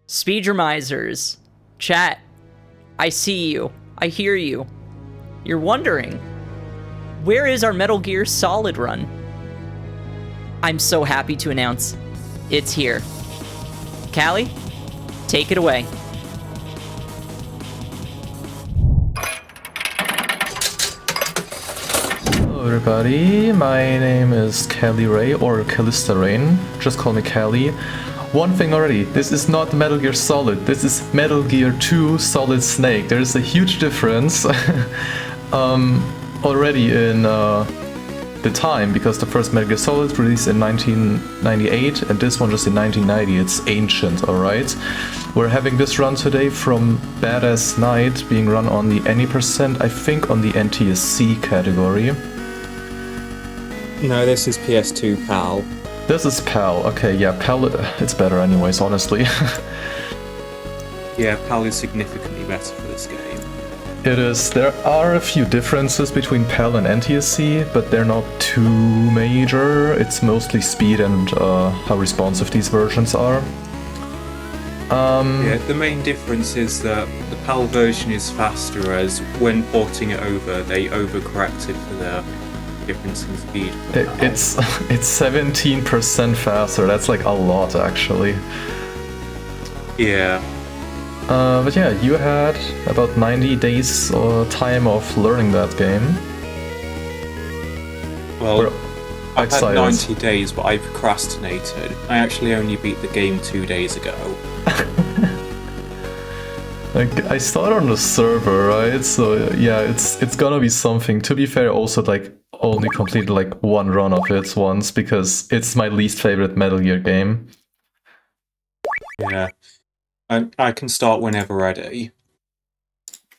Speedromizers, chat, I see you. I hear you. You're wondering, where is our Metal Gear Solid run? I'm so happy to announce, it's here. Callie, take it away. Hello everybody, my name is Callie Ray, or Callista Rain. Just call me Callie. One thing already, this is not Metal Gear Solid, this is Metal Gear 2 Solid Snake. There's a huge difference already in the time, because the first Metal Gear Solid released in 1998 and this one just in 1990. It's ancient, alright? We're having this run today from BadassKnight, being run on the any %, I think on the NTSC category. No, this is PS2 PAL. This is PAL. Okay, yeah, PAL, it's better anyways, honestly. Yeah, PAL is significantly better for this game. It is. There are a few differences between PAL and NTSC, but they're not too major. It's mostly speed and how responsive these versions are. Yeah, the main difference is that the PAL version is faster, as when porting it over, they overcorrected for the difference in speed. It's 17% faster. That's like a lot, actually. Yeah. But yeah, you had about 90 days time of learning that game. Well, I've had 90 days, but I procrastinated. I actually only beat the game 2 days ago. Like, I started on the server, right? So yeah, it's gonna be something. To be fair, also like only completed like one run of it once, because it's my least favorite Metal Gear game. Yeah. I can start whenever ready,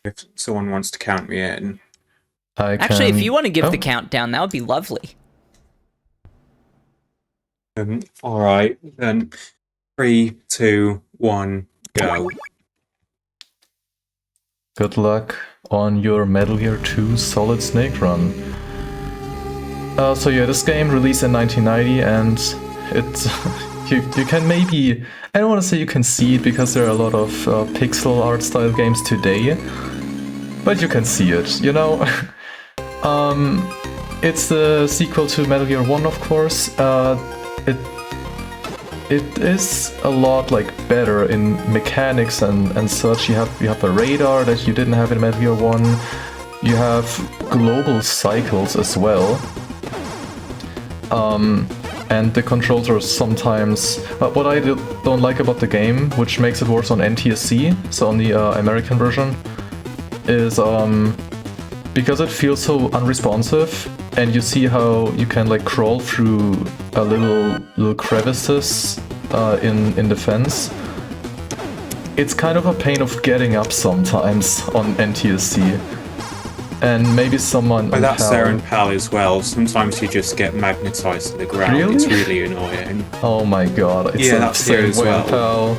if someone wants to count me in. Actually, if you want to give the countdown, that would be lovely. Alright, then 3, 2, 1, go. Good luck on your Metal Gear 2 Solid Snake run. So yeah, this game released in 1990, and it's you can maybe, I don't want to say you can see it, because there are a lot of pixel art style games today, but you can see it, you know. It's the sequel to Metal Gear 1, of course. It is a lot like better in mechanics and such. You have a radar that you didn't have in Metal Gear 1. You have global cycles as well. And the controls are sometimes... what I don't like about the game, which makes it worse on NTSC, so on the American version, is because it feels so unresponsive, and you see how you can like crawl through a little crevices in the fence. It's kind of a pain of getting up sometimes on NTSC. And maybe someone... But that's there in PAL as well. Sometimes you just get magnetized to the ground. Really? It's really annoying. Oh my god, it's the same way in PAL.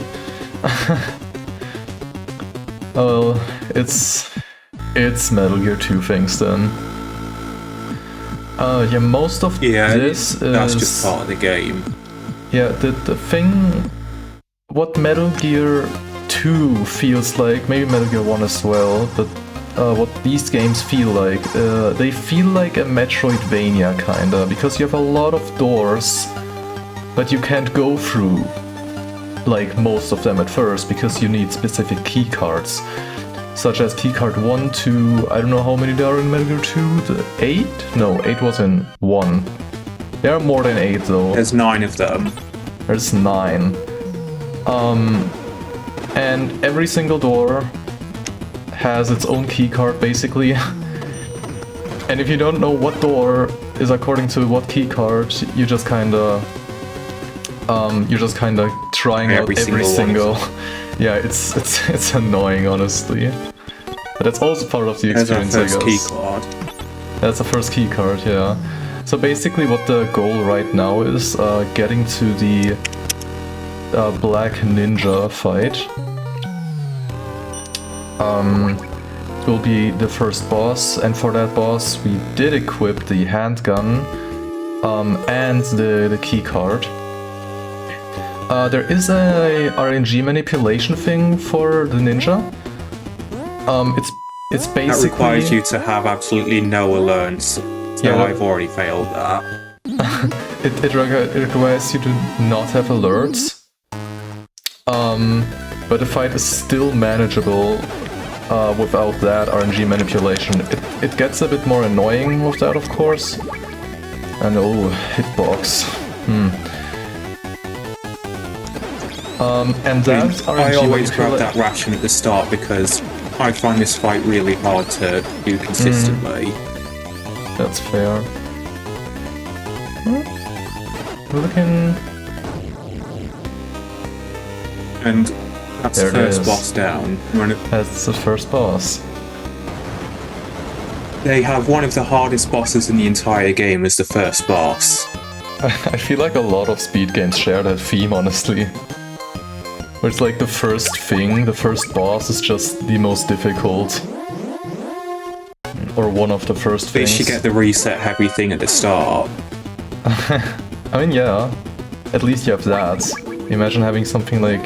Well, it's Metal Gear 2 things then. Yeah, most of this is... that's just part of the game. Yeah, the thing... What Metal Gear 2 feels like, maybe Metal Gear 1 as well, but what these games feel like, they feel like a Metroidvania kinda, because you have a lot of doors, but you can't go through like most of them at first, because you need specific key cards, such as keycard 1, 2, I don't know how many there are in Metal Gear 2, 8? No, 8 was in 1. There are more than 8 though. There's 9 of them. There's 9. And every single door has its own keycard basically. And if you don't know what door is according to what keycard, you just kinda trying out every single yeah, it's annoying, honestly. But that's also part of the experience, I guess. That's the first keycard. That's the first keycard, yeah. So basically what the goal right now is getting to the Black Ninja fight. Will be the first boss, and for that boss we did equip the handgun and the keycard. There is a RNG manipulation thing for the ninja. It's basically... That requires you to have absolutely no alerts, so Yeah. I've already failed that. It requires you to not have alerts. But the fight is still manageable without that RNG manipulation. It gets a bit more annoying with that, of course. And oh, hitbox. And that RNG I always grab manipulation... that ration at the start because I find this fight really hard to do consistently. That's fair. We're looking... And that's There the it first is. boss down. That's the first boss. They have one of the hardest bosses in the entire game as the first boss. I feel like a lot of speed games share that theme, honestly. Where it's like the first thing, the first boss is just the most difficult. Or one of the first At things. least you get the reset heavy thing at the start. I mean, yeah. At least you have that. Imagine having something like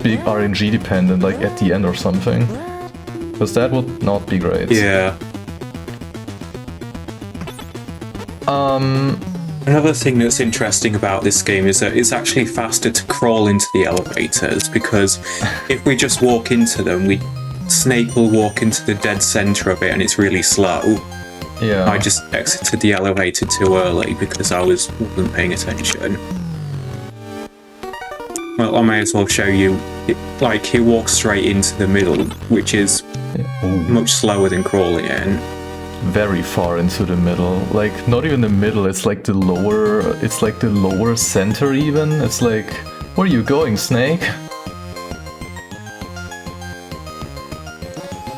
big RNG dependent, like at the end or something. Because that would not be great. Yeah. Another thing that's interesting about this game is that it's actually faster to crawl into the elevators, because if we just walk into them, Snake will walk into the dead center of it and it's really slow. Yeah. I just exited the elevator too early because I wasn't paying attention. Well, I may as well show you. Like, he walks straight into the middle, which is much slower than crawling in. Very far into the middle. Like, not even the middle, it's like the lower center even. It's like, where are you going, Snake?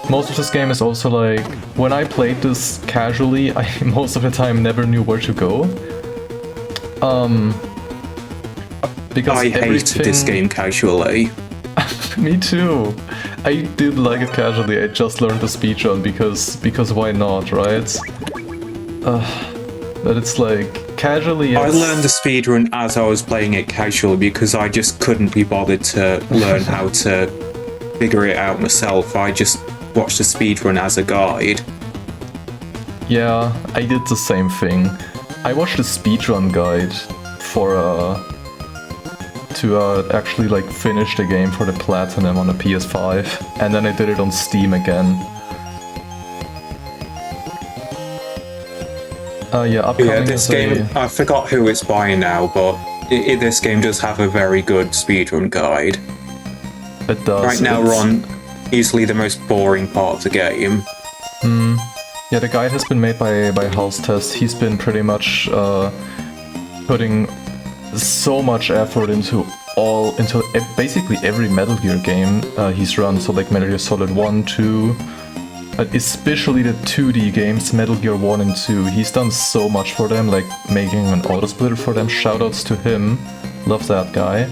Most of this game is also like, when I played this casually, I most of the time never knew where to go. Because I hated this game casually. Me too. I did like it casually. I just learned the speedrun because why not, right? But it's like casually. I learned the speedrun as I was playing it casually because I just couldn't be bothered to learn how to figure it out myself. I just watched the speedrun as a guide. Yeah, I did the same thing. I watched the speedrun guide for to actually like finish the game for the platinum on the PS5, and then I did it on Steam again. Yeah, upcoming Yeah, this game, I forgot who it's by now, but this game does have a very good speedrun guide. It does. Right now we're on easily the most boring part of the game. Yeah, the guide has been made by House Test. He's been pretty much putting so much effort into basically every Metal Gear game he's run. So like Metal Gear Solid 1, 2, but especially the 2D games, Metal Gear 1 and 2. He's done so much for them, like making an auto-splitter for them. Shoutouts to him. Love that guy.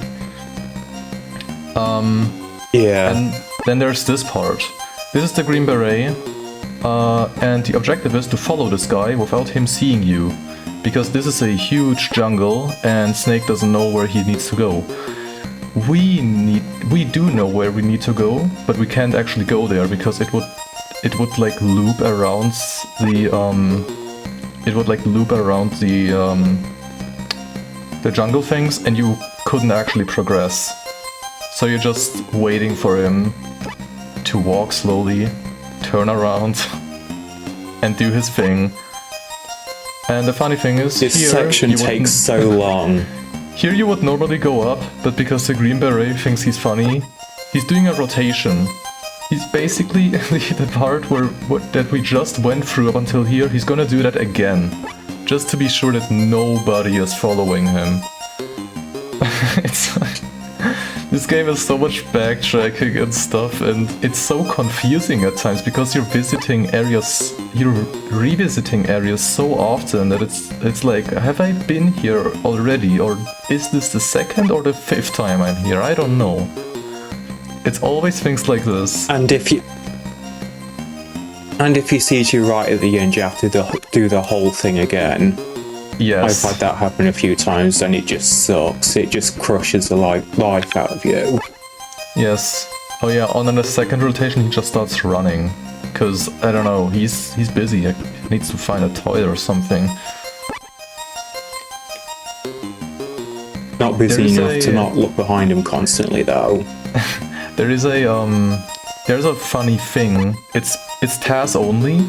Yeah. And then there's this part. This is the Green Beret. And the objective is to follow this guy without him seeing you. Because this is a huge jungle and Snake doesn't know where he needs to go. We do know where we need to go, but we can't actually go there because it would like loop around the jungle things, and you couldn't actually progress. So you're just waiting for him to walk slowly, turn around, and do his thing. And the funny thing is, This here section takes so long. Here you would normally go up, but because the Green Beret thinks he's funny, he's doing a rotation. He's basically the part that we just went through up until here, he's gonna do that again. Just to be sure that nobody is following him. It's like, this game is so much backtracking and stuff, and it's so confusing at times because you're revisiting areas so often that it's like, have I been here already, or is this the second or the fifth time I'm here? I don't know. It's always things like this. And if he sees you right at the end, you have to do the whole thing again. Yes. I've had that happen a few times and it just sucks. It just crushes the life out of you. Yes. Oh yeah, on the second rotation he just starts running. Cause, I don't know, he's busy. He needs to find a toy or something. Not busy enough to not look behind him constantly though. There's a funny thing. It's TAS only.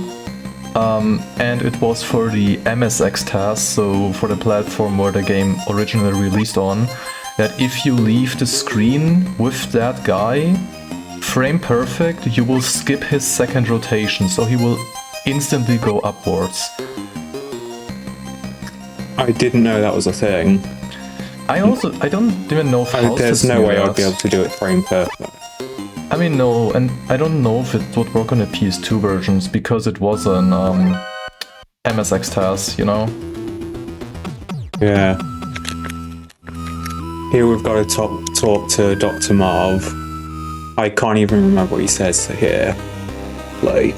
And it was for the MSX TAS, so for the platform where the game originally released on, that if you leave the screen with that guy, frame perfect, you will skip his second rotation, so he will instantly go upwards. I didn't know that was a thing. I don't even know if there's no way I'd be able to do it frame perfect. I mean, no, and I don't know if it would work on the PS2 versions, because it was an MSX TAS, you know? Yeah. Here we've got to talk to Dr. Marv. I can't even remember what he says here. Like,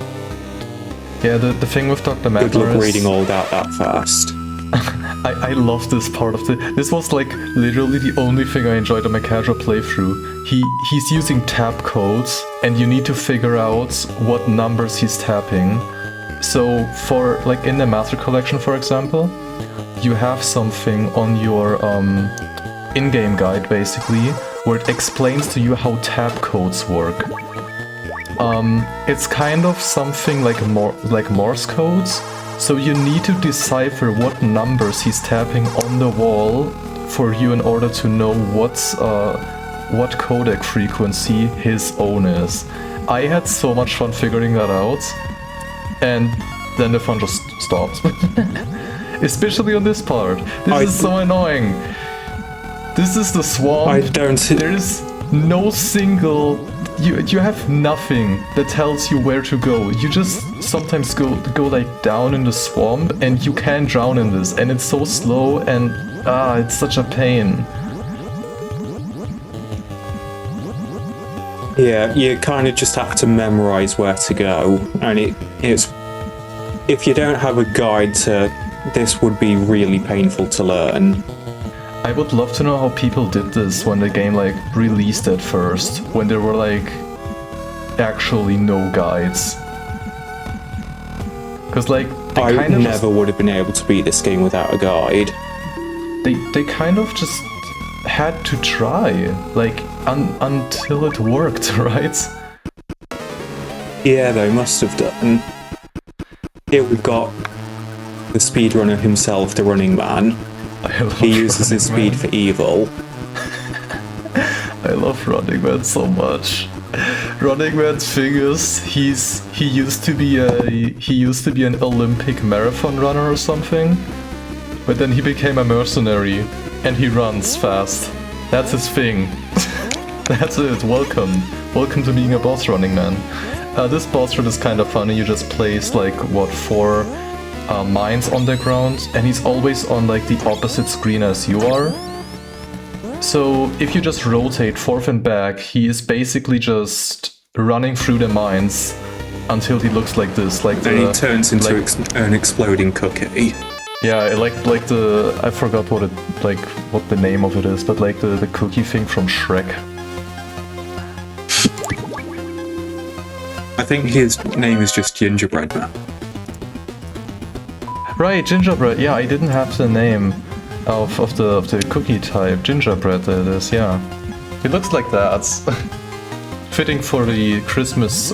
yeah, the thing with Dr. Marv. good luck reading all that fast. I love this part of this was like literally the only thing I enjoyed on my casual playthrough. He's using tap codes and you need to figure out what numbers he's tapping. So for like in the Master Collection, for example, you have something on your in-game guide basically where it explains to you how tap codes work. It's kind of something like Morse codes. So you need to decipher what numbers he's tapping on the wall for you in order to know what codec frequency his own is. I had so much fun figuring that out, and then the fun just stopped. Especially on this part. This is so annoying. This is the swamp. There is no single... You have nothing that tells you where to go. You just sometimes go like down in the swamp and you can't drown in this, and it's so slow and it's such a pain. Yeah, you kind of just have to memorize where to go, and it's if you don't have a guide to this would be really painful to learn. I would love to know how people did this when the game like released at first, when there were like actually no guides. Because like I never would have been able to beat this game without a guide. They kind of just had to try, like until it worked, right? Yeah, they must have done. Here we've got the speedrunner himself, the Running Man. He uses his speed for evil. I love Running Man so much. Running Man's thing is he used to be an Olympic marathon runner or something, but then he became a mercenary and he runs fast. That's his thing. That's it. Welcome to being a boss, Running Man. This boss run is kind of funny. You just place like what 4 mines on the ground, and he's always on like the opposite screen as you are. So if you just rotate forth and back, he is basically just running through the mines until he looks like this, like and he turns into an exploding cookie. Yeah, like the I forgot what the name of it is, but like the cookie thing from Shrek. I think his name is just Gingerbread Man. Right, gingerbread. Yeah, I didn't have the name of the cookie type. Gingerbread, that is. Yeah, it looks like that. Fitting for the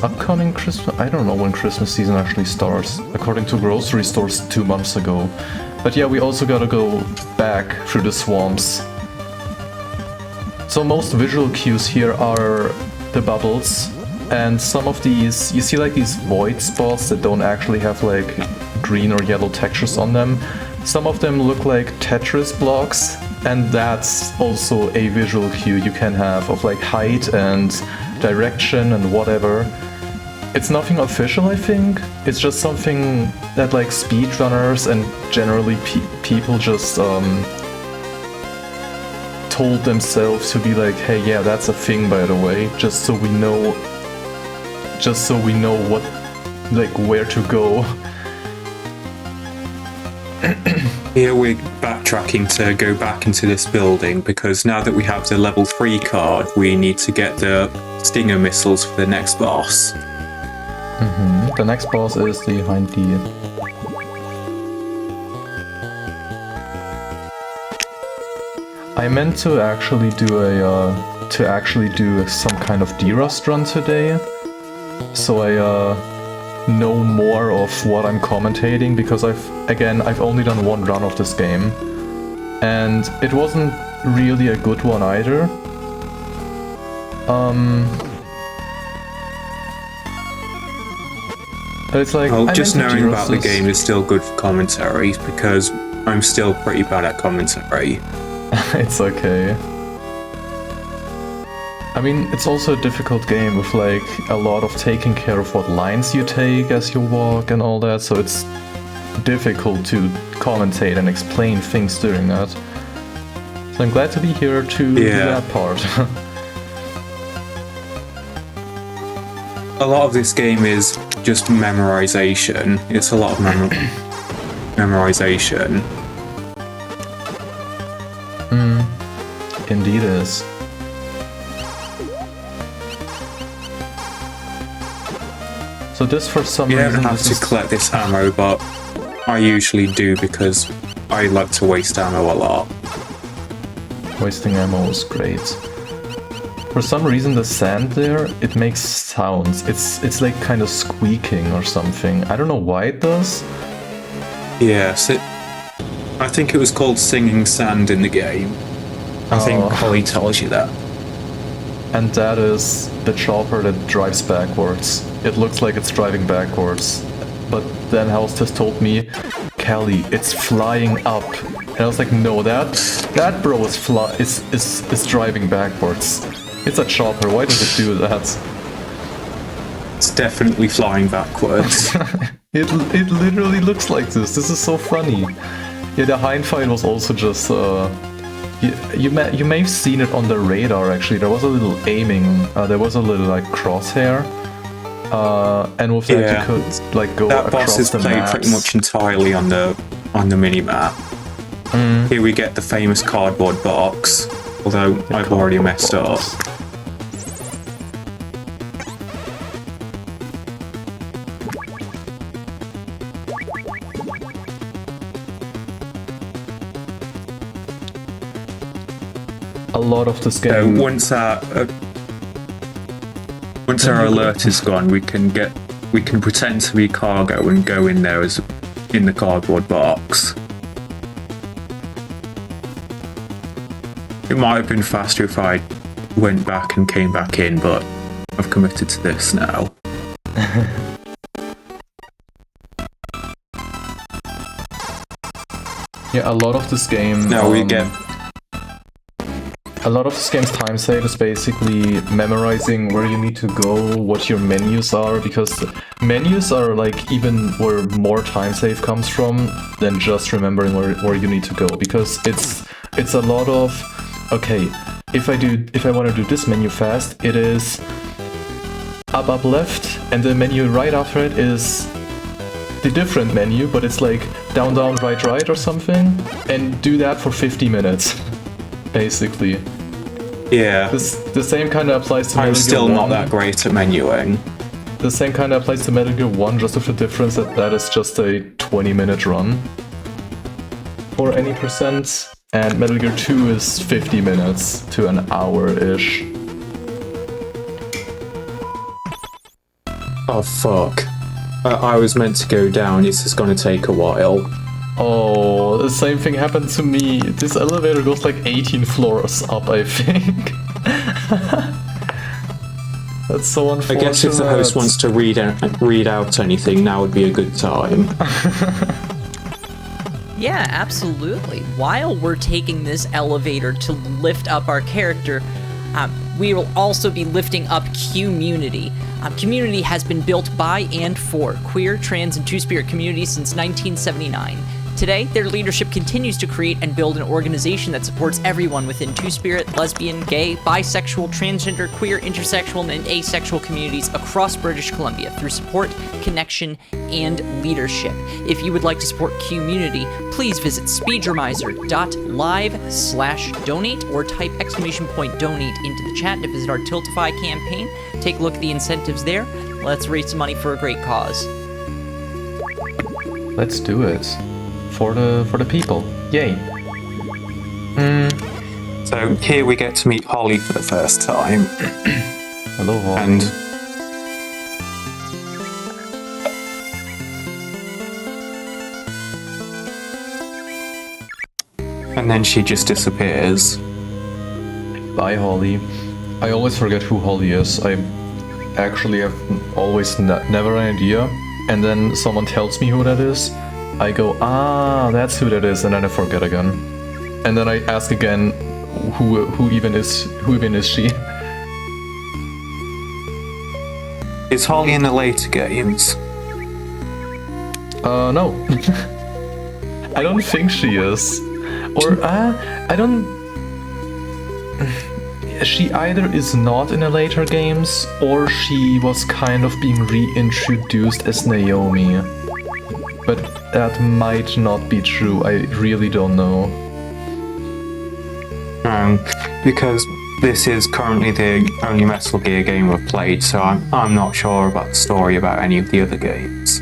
upcoming Christmas. I don't know when Christmas season actually starts. According to grocery stores, 2 months ago. But yeah, we also gotta go back through the swamps. So most visual cues here are the bubbles, and some of these, you see like these void spots that don't actually have like green or yellow textures on them. Some of them look like Tetris blocks, and that's also a visual cue you can have of like height and direction and whatever. It's nothing official, I think. It's just something that like speedrunners and generally people just told themselves to be like, hey, yeah, that's a thing, by the way, just so we know what, like, where to go. Here we're backtracking to go back into this building because now that we have the level 3 card, we need to get the stinger missiles for the next boss. The next boss is behind the... I meant to actually do some kind of D-Rust run today, so I know more of what I'm commentating, because I've only done one run of this game, and it wasn't really a good one either. It's like, just knowing about the game is still good for commentary, because I'm still pretty bad at commentary. It's okay. I mean, it's also a difficult game with like a lot of taking care of what lines you take as you walk and all that, so it's difficult to commentate and explain things during that. So I'm glad to be here to do that part. A lot of this game is just memorization. It's a lot of memorization. Indeed is. So this, for some reason... You don't have to collect this ammo, but I usually do because I like to waste ammo a lot. Wasting ammo is great. For some reason the sand there, it makes sounds. It's like kind of squeaking or something. I don't know why it does. Yes, I think it was called singing sand in the game. I think Holly tells you that. And that is the chopper that drives backwards. It looks like it's driving backwards. But then House just told me, Kelly, it's flying up. And I was like, no, that bro is driving backwards. It's a chopper, why does it do that? It's definitely flying backwards. It literally looks like this. This is so funny. Yeah, the hindsight was also just... You may have seen it on the radar, actually. There was a little aiming. There was a little, like, crosshair. And with that you could, like, go that across boss is the played maps. pretty much entirely on the mini-map. Here we get the famous cardboard box, although I've already messed up. A lot of this game... Once our alert is gone, we can pretend to be cargo and go in there as in the cardboard box. It might have been faster if I went back and came back in, but I've committed to this now. Yeah, a lot of this game... Now we get... A lot of this game's time save is basically memorizing where you need to go, what your menus are, because menus are like even where more time save comes from than just remembering where you need to go, because it's a lot of, okay, if I want to do this menu fast, it is up left, and the menu right after it is the different menu, but it's like down right or something, and do that for 50 minutes. Basically. Yeah. The same kind of applies to Metal Gear 1. I'm still not that great at menuing. The same kind of applies to Metal Gear 1, just with the difference that is just a 20-minute run. For any percent. And Metal Gear 2 is 50 minutes to an hour-ish. Oh fuck. I was meant to go down, it's just gonna take a while. Oh, the same thing happened to me. This elevator goes like 18 floors up, I think. That's so unfortunate. I guess if the host wants to read out anything, now would be a good time. Yeah, absolutely. While we're taking this elevator to lift up our character, we will also be lifting up QMUNITY. QMUNITY has been built by and for queer, trans, and two-spirit communities since 1979. Today, their leadership continues to create and build an organization that supports everyone within two-spirit, lesbian, gay, bisexual, transgender, queer, intersexual, and asexual communities across British Columbia through support, connection, and leadership. If you would like to support QMUNITY, please visit speedromizer.live/donate or type !donate into the chat to visit our Tiltify campaign. Take a look at the incentives there. Let's raise some money for a great cause. Let's do it. For the people. Yay. So here we get to meet Holly for the first time. Hello, Holly. And then she just disappears. Bye, Holly. I always forget who Holly is. I actually have always never an idea. And then someone tells me who that is. I go, ah, that's who that is, and then I forget again. And then I ask again, who even is she? Is Holly in the later games? No. I don't think she is. Or, I don't... She either is not in the later games, or she was kind of being reintroduced as Naomi. But that might not be true, I really don't know. Because this is currently the only Metal Gear game I've played, so I'm not sure about the story about any of the other games.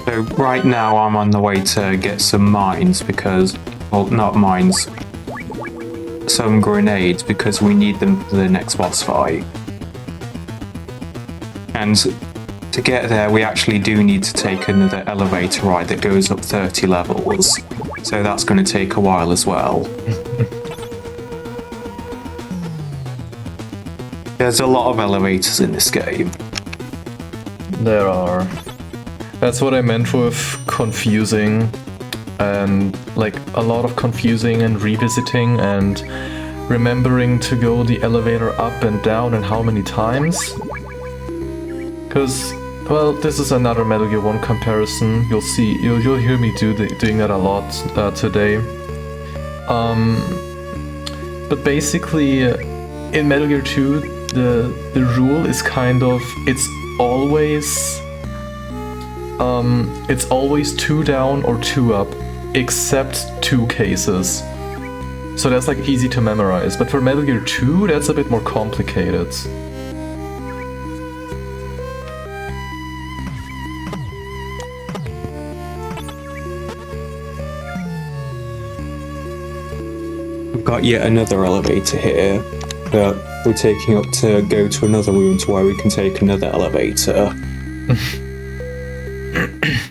So right now I'm on the way to get some mines because, well, not mines, some grenades because we need them for the next boss fight. And to get there we actually do need to take another elevator ride that goes up 30 levels. So that's going to take a while as well. There's a lot of elevators in this game. There are. That's what I meant with confusing, and like a lot of confusing and revisiting and remembering to go the elevator up and down and how many times. Because, well, this is another Metal Gear 1 comparison. You'll see, you'll hear me doing that a lot today. But basically, in Metal Gear 2, the rule is kind of it's always 2 down or 2 up, except 2 cases. So that's like easy to memorize. But for Metal Gear 2, that's a bit more complicated. We've got yet another elevator here, but we're taking up to go to another room to where we can take another elevator.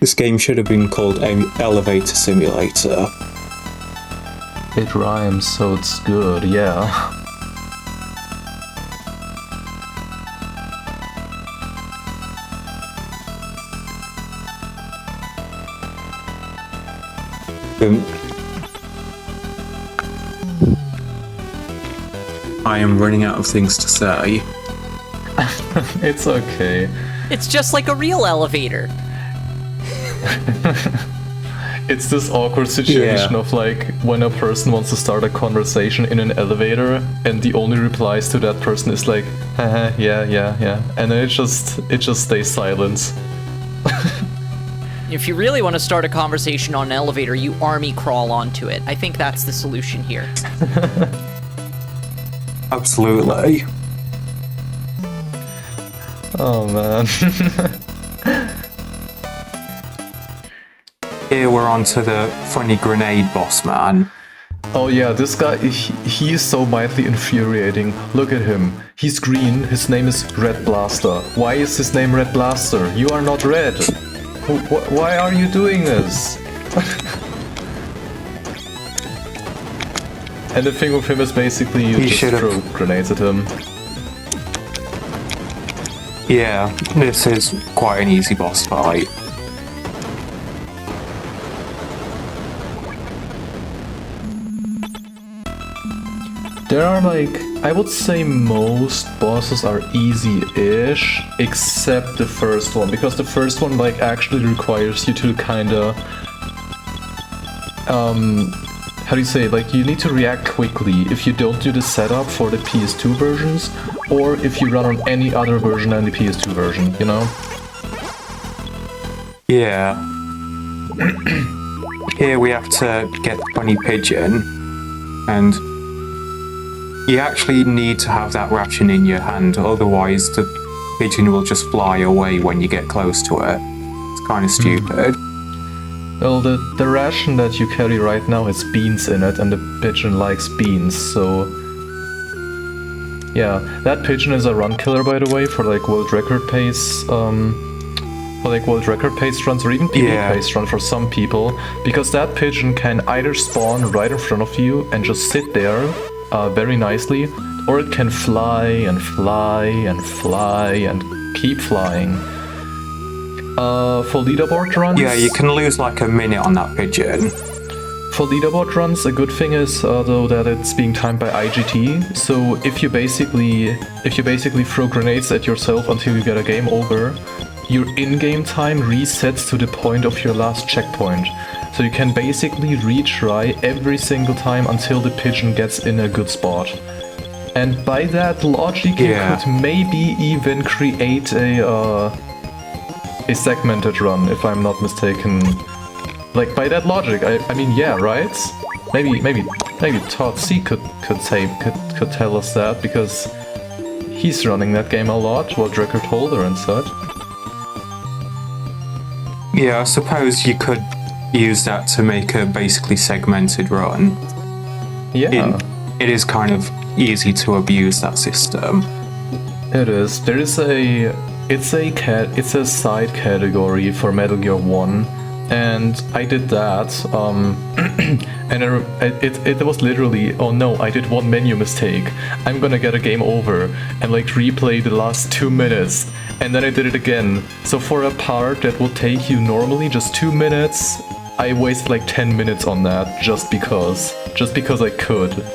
This game should have been called Elevator Simulator. It rhymes, so it's good, yeah. I am running out of things to say. It's okay. It's just like a real elevator. It's this awkward situation of like when a person wants to start a conversation in an elevator and the only replies to that person is like, haha, yeah, and then it just stays silent. If you really want to start a conversation on an elevator, you army crawl onto it. I think that's the solution here. Absolutely. Oh man. Here we're on to the funny grenade boss man. Oh yeah, this guy, he is so mildly infuriating. Look at him. He's green, his name is Red Blaster. Why is his name Red Blaster? You are not red. Why are you doing this? And the thing with him is basically you just throw grenades at him. Yeah, this is quite an easy boss fight. There are like, I would say most bosses are easy-ish, except the first one, because the first one like actually requires you to kinda, how do you say, like you need to react quickly if you don't do the setup for the PS2 versions, or if you run on any other version than the PS2 version, you know? Yeah. Here we have to get the bunny pigeon, and you actually need to have that ration in your hand, otherwise the pigeon will just fly away when you get close to it. It's kind of stupid. Well, the ration that you carry right now has beans in it, and the pigeon likes beans, so... Yeah, that pigeon is a run killer, by the way, for like world record pace, for like world record pace runs, or even PB pace run for some people, because that pigeon can either spawn right in front of you and just sit there, very nicely, or it can fly and fly and fly and keep flying. For leaderboard runs... Yeah, you can lose like a minute on that pigeon. For leaderboard runs, a good thing is though that it's being timed by IGT. So if you basically throw grenades at yourself until you get a game over, your in-game time resets to the point of your last checkpoint. So you can basically retry every single time until the pigeon gets in a good spot. And by that logic, you could maybe even create a segmented run, if I'm not mistaken. Like, by that logic, I mean, yeah, right? Maybe Todd C could tell us that, because he's running that game a lot, world record holder and such. Yeah, I suppose you could use that to make a basically segmented run. Yeah. It is kind of easy to abuse that system. It is. There is it's a side category for Metal Gear 1, and I did that, and it was literally, oh no, I did one menu mistake, I'm gonna get a game over, and like replay the last 2 minutes, and then I did it again. So for a part that would take you normally just 2 minutes, I wasted like 10 minutes on that, just because I could.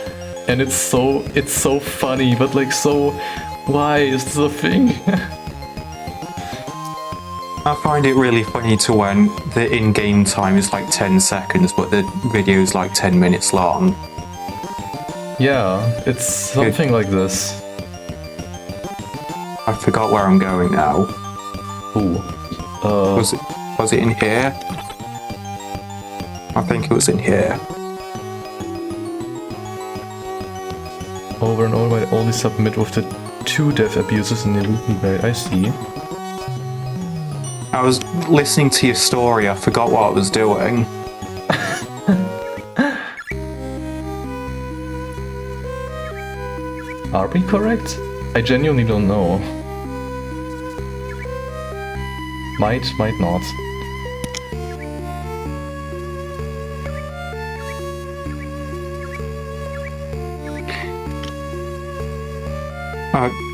And it's so funny, but like, so, why is this a thing? I find it really funny to when the in-game time is like 10 seconds, but the video is like 10 minutes long. Yeah, it's something like this. I forgot where I'm going now. Ooh. Was it in here? I think it was in here. Over and over, I only submit with the 2 death abuses in the looping grade. I see. I was listening to your story, I forgot what I was doing. Are we correct? I genuinely don't know. Might not.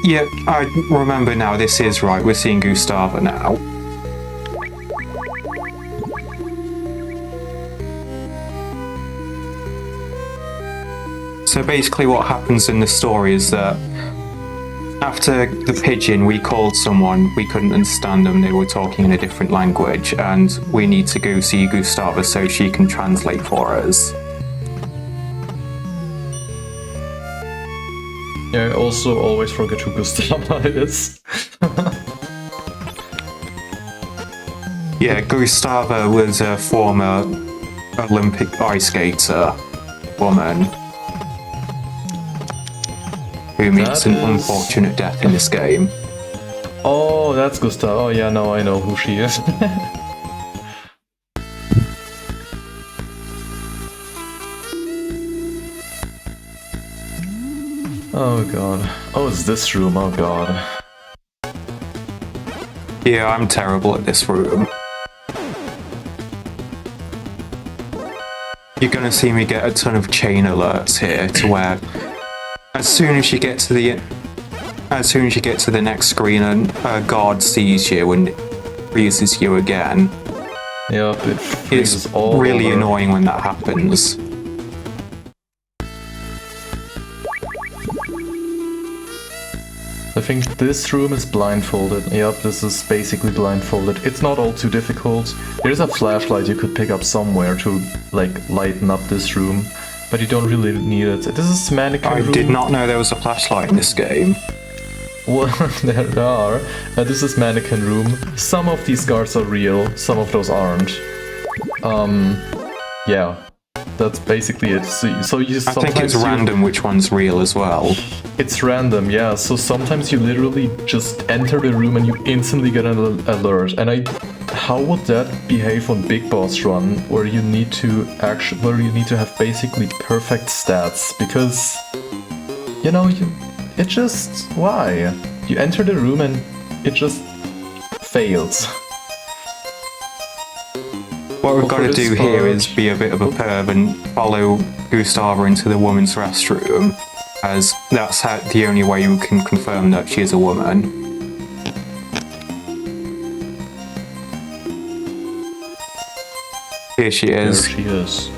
Yeah, I remember now, this is right, we're seeing Gustava now. So basically what happens in the story is that after the pigeon, we called someone, we couldn't understand them, they were talking in a different language, and we need to go see Gustava so she can translate for us. Yeah, I also always forget who Gustava is. Yeah, Gustava was a former Olympic ice skater woman who meets an unfortunate death in this game. Oh, that's Gustava. Oh yeah, no, I know who she is. Oh god. Oh, it's this room, oh god. Yeah, I'm terrible at this room. You're gonna see me get a ton of chain alerts here to where as soon as you get to the next screen and a guard sees you and freezes you again. Yep, it's really annoying when that happens. I think this room is blindfolded. Yep, this is basically blindfolded. It's not all too difficult. There's a flashlight you could pick up somewhere to, like, lighten up this room, but you don't really need it. This is mannequin room. I did not know there was a flashlight in this game. Well, there are. This is mannequin room. Some of these guards are real, some of those aren't. Yeah. That's basically it. So you I think it's random which one's real as well. It's random, yeah. So sometimes you literally just enter the room and you instantly get an alert. And how would that behave on Big Boss Run, where you need to have basically perfect stats? Because you know, it just why? You enter the room and it just fails. What we've got to do here is be a bit of a perv and follow Gustava into the woman's restroom, as that's the only way you can confirm that she is a woman. Here she is. There she is.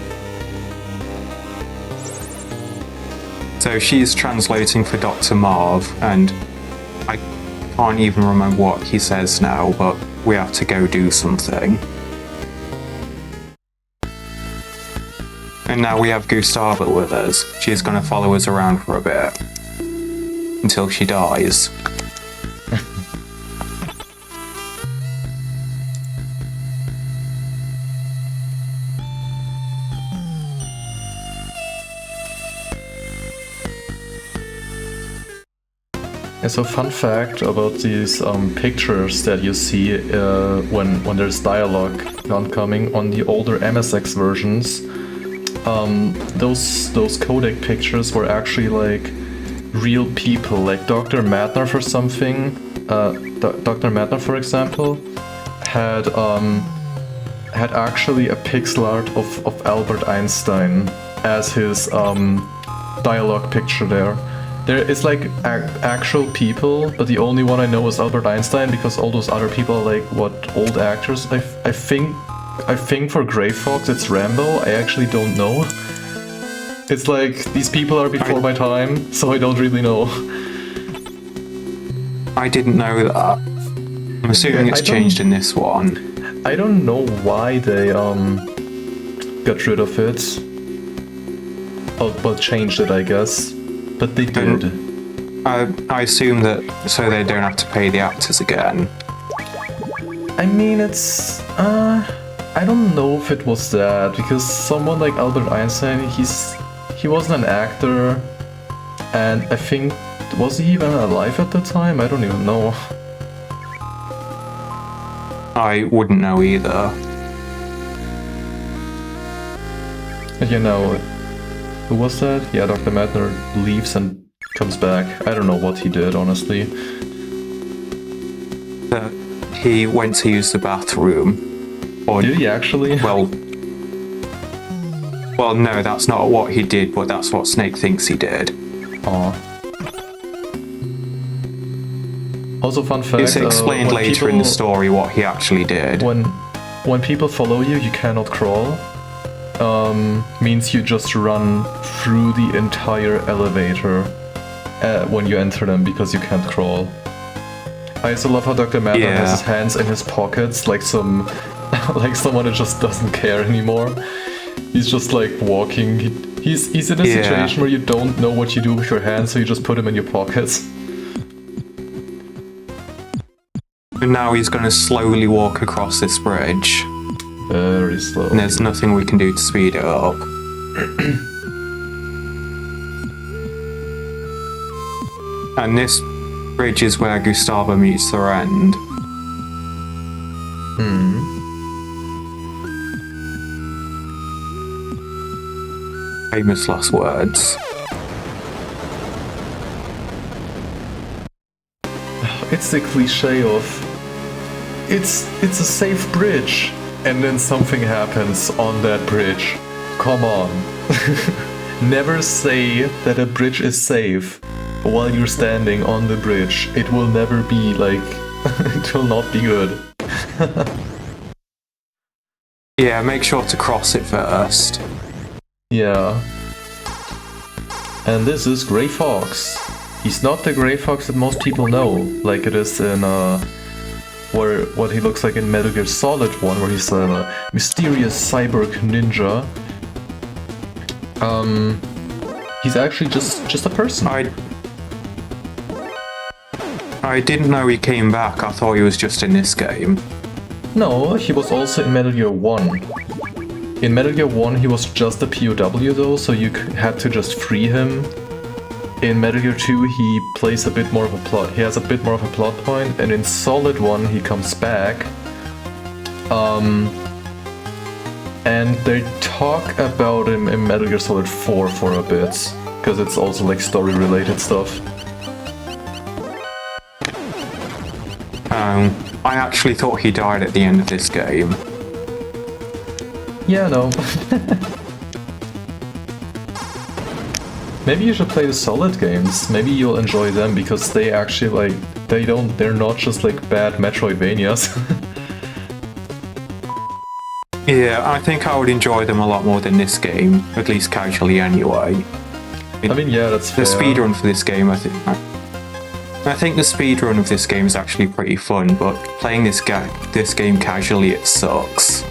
So she's translating for Dr. Marv, and I can't even remember what he says now, but we have to go do something. And now we have Gustava with us. She's going to follow us around for a bit. Until she dies. Yeah, so fun fact about these pictures that you see when there's dialogue oncoming on the older MSX versions. Those codec pictures were actually like real people, like Dr. Madner for something. Dr. Madner, for example, had actually a pixel art of Albert Einstein as his dialogue picture there. There is like actual people, but the only one I know is Albert Einstein, because all those other people are like old actors. I think for Grey Fox it's Rambo. I actually don't know. It's like these people are before my time, so I don't really know. I didn't know that. I'm assuming it's changed in this one. I don't know why they got rid of it. Well, changed it, I guess. But they did. I assume that so they don't have to pay the actors again. I mean, it's I don't know if it was that, because someone like Albert Einstein, he wasn't an actor, and I think, was he even alive at the time? I don't even know. I wouldn't know either. You know, who was that? Yeah, Dr. Madner leaves and comes back. I don't know what he did, honestly. He went to use the bathroom. Or, did he actually? Well, no, that's not what he did, but that's what Snake thinks he did. Aw. Also, fun fact. It's explained later in the story what he actually did. When people follow you, you cannot crawl. Means you just run through the entire elevator when you enter them, because you can't crawl. I also love how Dr. Madden has his hands in his pockets, like like someone who just doesn't care anymore. He's just like walking. He's in a situation where you don't know what you do with your hands, so you just put them in your pockets. And now he's going to slowly walk across this bridge. Very slow. And there's nothing we can do to speed it up. And this bridge is where Gustava meets their end. Famous last words. It's the cliche of it's a safe bridge, and then something happens on that bridge. Come on. Never say that a bridge is safe while you're standing on the bridge. It will never be like it will not be good. Yeah, make sure to cross it first. Yeah. And this is Grey Fox. He's not the Grey Fox that most people know, like it is in what he looks like in Metal Gear Solid 1, where he's a mysterious cyborg ninja. He's actually just a person. I didn't know he came back. I thought he was just in this game. No, he was also in Metal Gear 1. In Metal Gear 1 he was just a POW though, so you had to just free him. In Metal Gear 2 he plays a bit more of a plot. He has a bit more of a plot point, and in Solid 1 he comes back. And they talk about him in Metal Gear Solid 4 for a bit, because it's also like story related stuff. I actually thought he died at the end of this game. Yeah, no. Maybe you should play the Solid games. Maybe you'll enjoy them, because they actually like they're not just like bad Metroidvanias. Yeah, I think I would enjoy them a lot more than this game, at least casually anyway. I mean, yeah, that's fair. The speedrun for this game, I think the speedrun of this game is actually pretty fun, but playing this game casually, it sucks.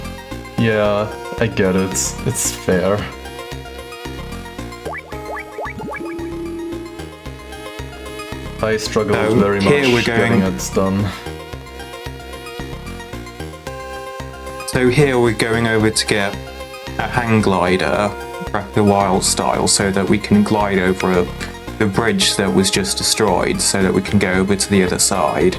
Yeah, I get it. It's fair. I struggle very much getting it done. So here we're going over to get a hang glider, Breath of the Wild style, so that we can glide over the bridge that was just destroyed, so that we can go over to the other side.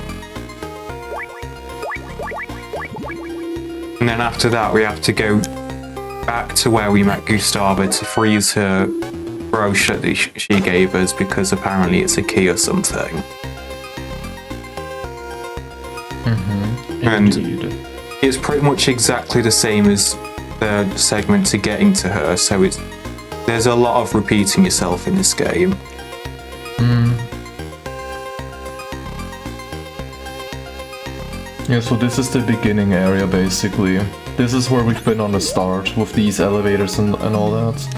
And then after that we have to go back to where we met Gustava to freeze her brooch that she gave us, because apparently it's a key or something. And it's pretty much exactly the same as the segment to getting to her, so there's a lot of repeating yourself in this game. Yeah, so this is the beginning area basically. This is where we've been on the start, with these elevators and all that.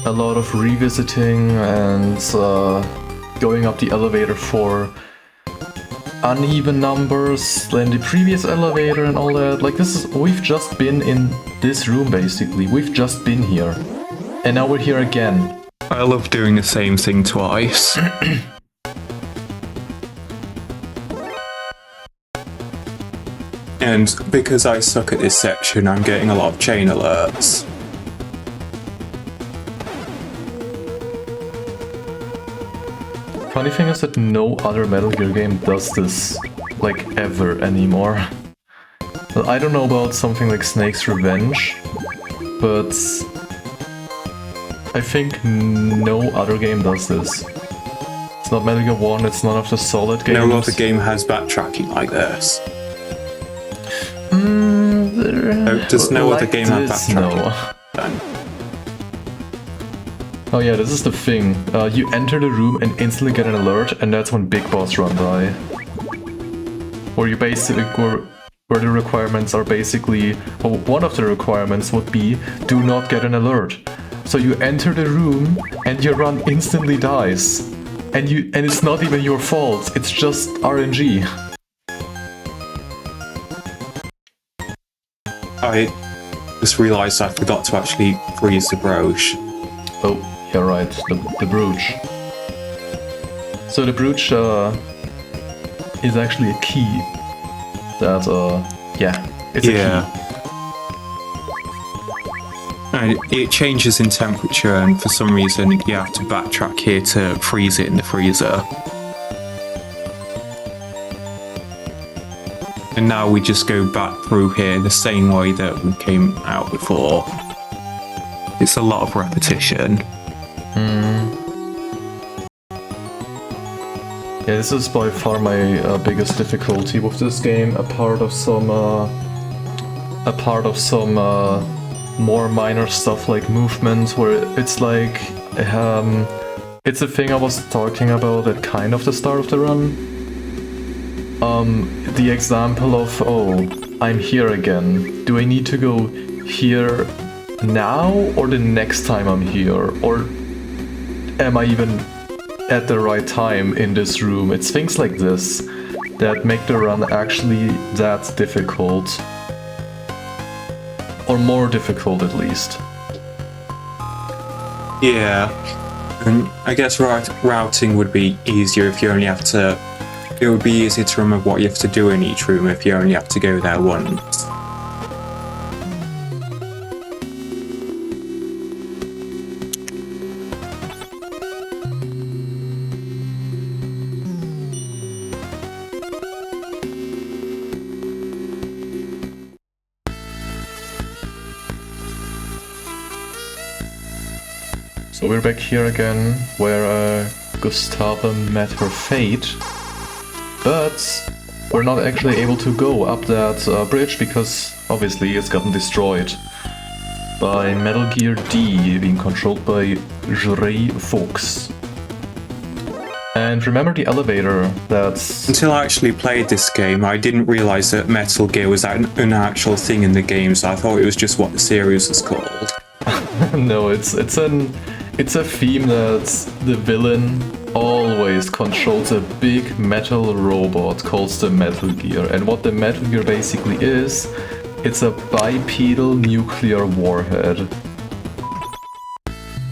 A lot of revisiting and going up the elevator for uneven numbers than the previous elevator and all that. Like we've just been in this room basically. We've just been here. And now we're here again. I love doing the same thing twice. And because I suck at this section, I'm getting a lot of chain alerts. Funny thing is that no other Metal Gear game does this, like, ever anymore. Well, I don't know about something like Snake's Revenge, but I think no other game does this. It's not Metal Gear 1, it's none of the Solid games. No other game has backtracking like this. Does no other game have backtracking? No. Oh yeah, this is the thing. You enter the room and instantly get an alert, and that's when Big Boss run by. Where you basically, where the requirements are basically, well, one of the requirements would be, do not get an alert. So you enter the room and your run instantly dies. And it's not even your fault, it's just RNG. I just realised I forgot to actually freeze the brooch. Oh. Yeah, right, the brooch. So the brooch is actually a key that, yeah, it's a key. And it changes in temperature, and for some reason you have to backtrack here to freeze it in the freezer. And now we just go back through here the same way that we came out before. It's a lot of repetition. Yeah, this is by far my biggest difficulty with this game, a part of some more minor stuff like movement, where it's like, it's a thing I was talking about at kind of the start of the run, the example of, oh, I'm here again. Do I need to go here now or the next time I'm here? Or am I even at the right time in this room? It's things like this that make the run actually that difficult. Or more difficult at least. Yeah. And I guess routing would be easier if you only have to... It would be easier to remember what you have to do in each room if you only have to go there once. So we're back here again, where Gustava met her fate, but we're not actually able to go up that bridge because obviously it's gotten destroyed by Metal Gear D being controlled by Jurey Fox. And remember the elevator that's... Until I actually played this game, I didn't realise that Metal Gear was an actual thing in the game, so I thought it was just what the series was called. No, it's a theme that the villain always controls a big metal robot called the Metal Gear. And what the Metal Gear basically is, it's a bipedal nuclear warhead.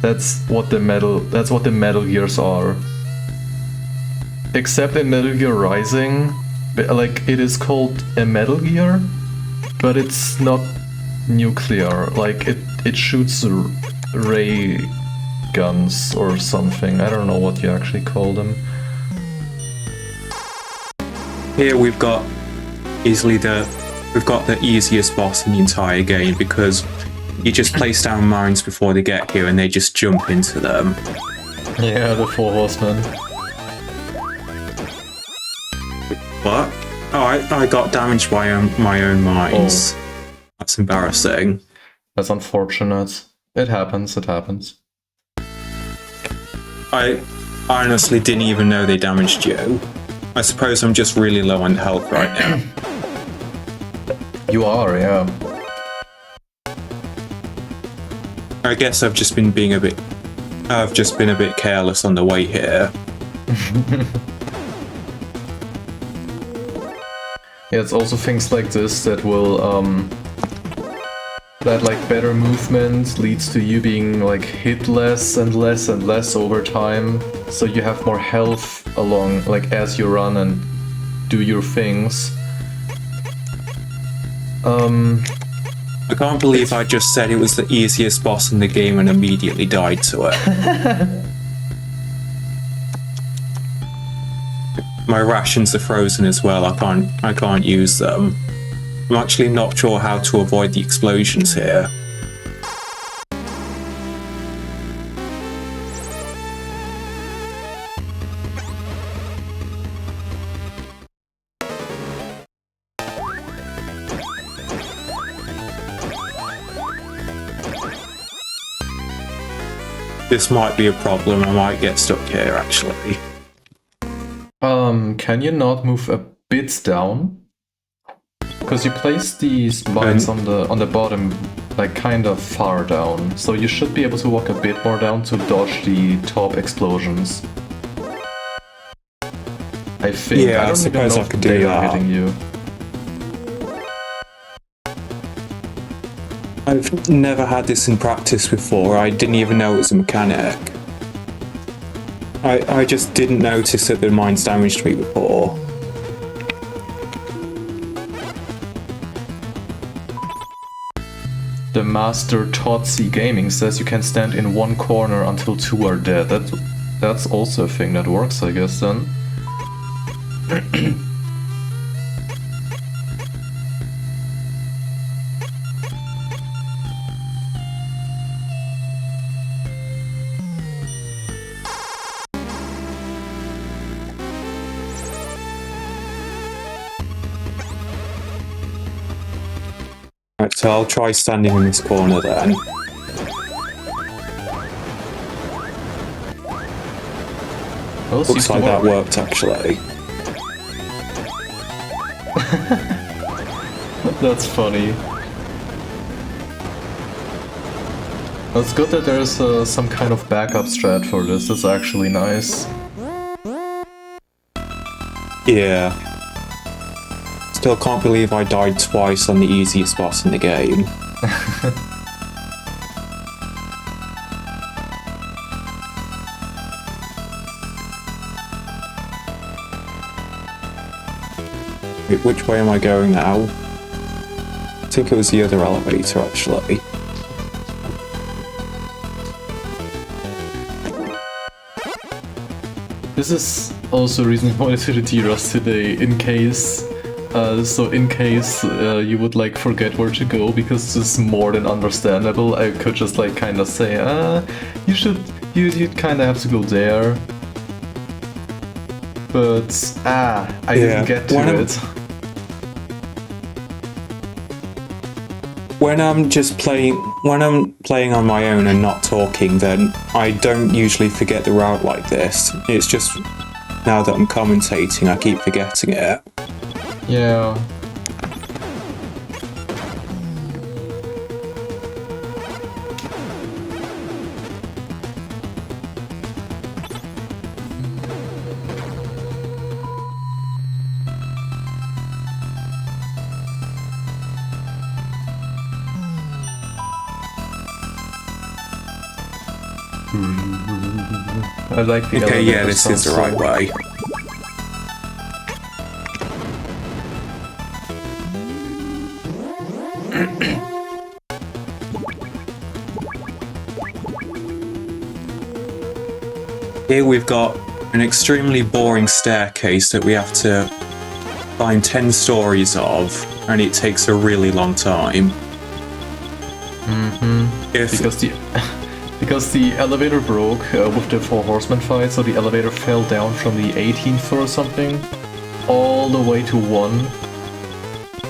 That's what the Metal Gears are. Except in Metal Gear Rising, like, it is called a Metal Gear, but it's not nuclear. Like, it shoots ray guns or something. I don't know what you actually call them. Here we've got the easiest boss in the entire game because you just place down mines before they get here and they just jump into them. Yeah, the Four Horsemen. What? Oh, I got damaged by my own mines. Oh. That's embarrassing. That's unfortunate. It happens, it happens. I honestly didn't even know they damaged you. I suppose I'm just really low on health right now. You are, yeah. I guess I've just been a bit careless on the way here. Yeah, it's also things like this that will, that like better movement leads to you being like hit less and less and less over time, so you have more health along, like, as you run and do your things. I can't believe I just said it was the easiest boss in the game and immediately died to it. My rations are frozen as well. I can't use them. I'm actually not sure how to avoid the explosions here. This might be a problem. I might get stuck here, actually. Can you not move a bit down? Because you place these mines on the bottom, like kind of far down, so you should be able to walk a bit more down to dodge the top explosions. I think. Yeah, I don't even know if they are hitting you. I've never had this in practice before. I didn't even know it was a mechanic. I just didn't notice that the mines damaged me before. The Master Totsi Gaming says you can stand in one corner until two are dead. That's also a thing that works, I guess, then. Right, so I'll try standing in this corner then. Well, Looks like that worked, actually. That's funny. It's good that there's some kind of backup strat for this. That's actually nice. Yeah. Still can't believe I died twice on the easiest boss in the game. Wait, which way am I going now? I think it was the other elevator, actually. This is also a reason I wanted to do T-Rust today, in case you would like forget where to go, because it's more than understandable. I could just like kind of say, you'd kind of have to go there. But I didn't get to it. When I'm playing on my own and not talking, then I don't usually forget the route like this. It's just now that I'm commentating, I keep forgetting it. Yeah. I like the Okay, yeah, this is the right way. Here we've got an extremely boring staircase that we have to climb 10 stories of, and it takes a really long time. Because the elevator broke with the 4 horsemen fight, so the elevator fell down from the 18th floor or something, all the way to 1.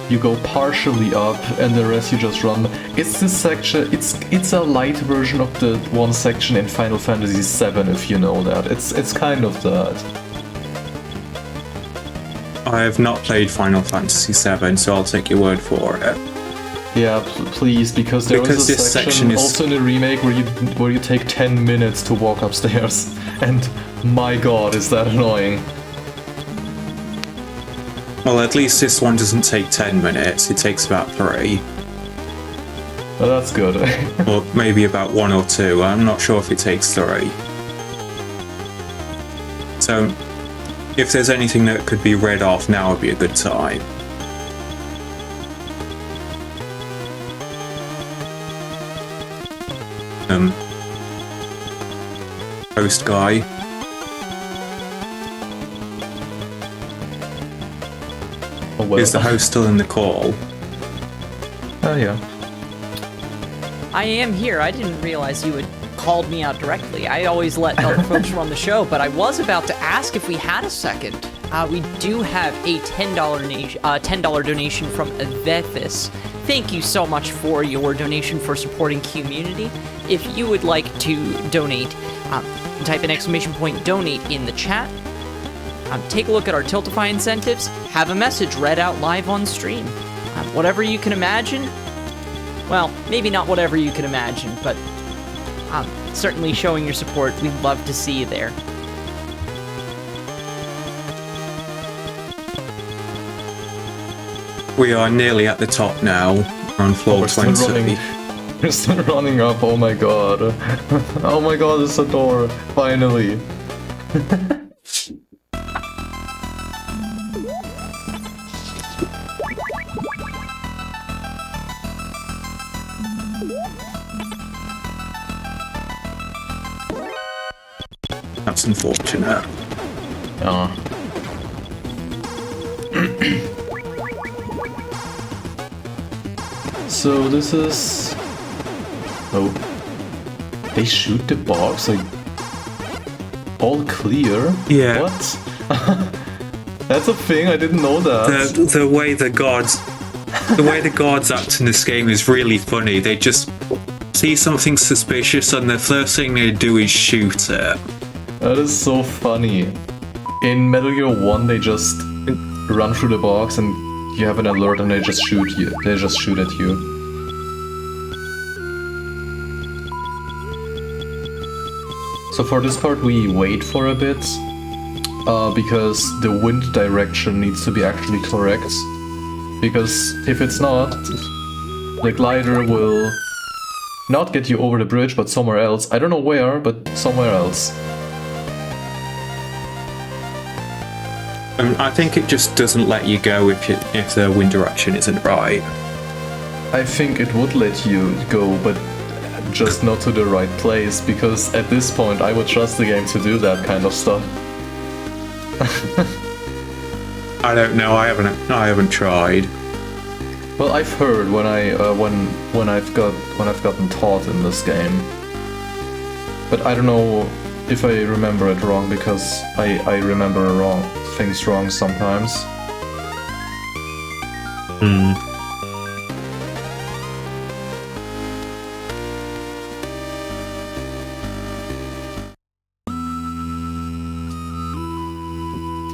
You go partially up, and the rest you just run. It's this section. It's a light version of the one section in Final Fantasy VII, if you know that. It's kind of that. I have not played Final Fantasy VII, so I'll take your word for it. Yeah, please, because there was a section also in the remake where you take 10 minutes to walk upstairs, and my god, is that annoying. Well, at least this one doesn't take 10 minutes, it takes about 3. Well, that's good. Or maybe about 1 or 2, I'm not sure if it takes 3. So, if there's anything that could be read off, now would be a good time. Host guy. Oh, well. Is the host still in the call? Oh, yeah. I am here. I didn't realize you had called me out directly. I always let other folks run the show, but I was about to ask if we had a second. We do have a $10 donation from Vethis. Thank you so much for your donation for supporting QMUNITY. If you would like to donate, type an ! Donate in the chat. Take a look at our Tiltify incentives. Have a message read out live on stream. Whatever you can imagine. Well, maybe not whatever you can imagine, but certainly showing your support. We'd love to see you there. We are nearly at the top now, on floor 20. We're still running up, oh my god. Oh my god, it's a door, finally. That's unfortunate. Oh. So this is... Oh. They shoot the box like... all clear? Yeah. What? That's a thing, I didn't know that. The way the guards act in this game is really funny. They just see something suspicious and the first thing they do is shoot it. That is so funny. In Metal Gear 1 they just run through the box and you have an alert and they just shoot you. They just shoot at you. So for this part we wait for a bit, because the wind direction needs to be actually correct. Because if it's not, the glider will not get you over the bridge, but somewhere else. I don't know where, but somewhere else. I think it just doesn't let you go if the wind direction isn't right. I think it would let you go, but just not to the right place, because at this point I would trust the game to do that kind of stuff. I don't know. I haven't tried. Well, I've heard when I've gotten taught in this game, but I don't know if I remember it wrong, because I remember things wrong sometimes.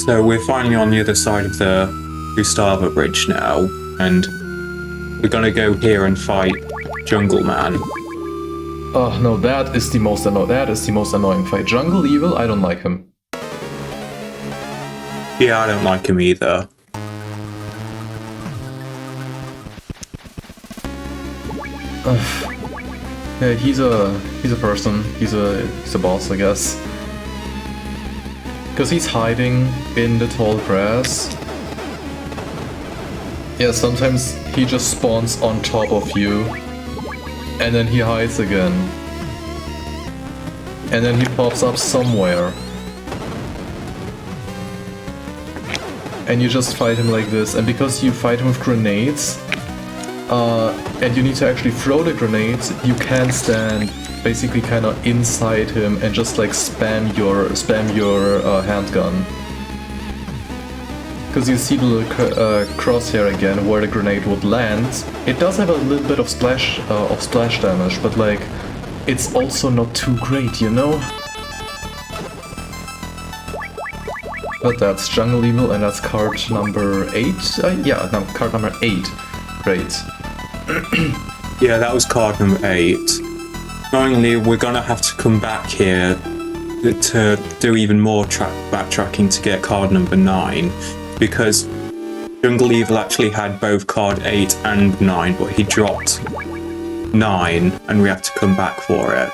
So we're finally on the other side of the Gustava Bridge now, and we're gonna go here and fight Jungle Man. Oh no, that is the most annoying fight. Jungle Evil, I don't like him. Yeah, I don't like him either. Yeah, he's a person. He's a boss, I guess. Because he's hiding in the tall grass. Yeah, sometimes he just spawns on top of you, and then he hides again. And then he pops up somewhere. And you just fight him like this, and because you fight him with grenades, and you need to actually throw the grenades, you can stand basically kind of inside him and just like spam your handgun. Because you see the little crosshair again where the grenade would land. It does have a little bit of splash damage, but like it's also not too great, you know? But that's Jungle Evil, and that's card number 8? Yeah, no, card number 8. Great. Yeah, that was card number 8. Knowingly, we're gonna have to come back here to do even more backtracking to get card number 9, because Jungle Evil actually had both card 8 and 9, but he dropped 9, and we have to come back for it.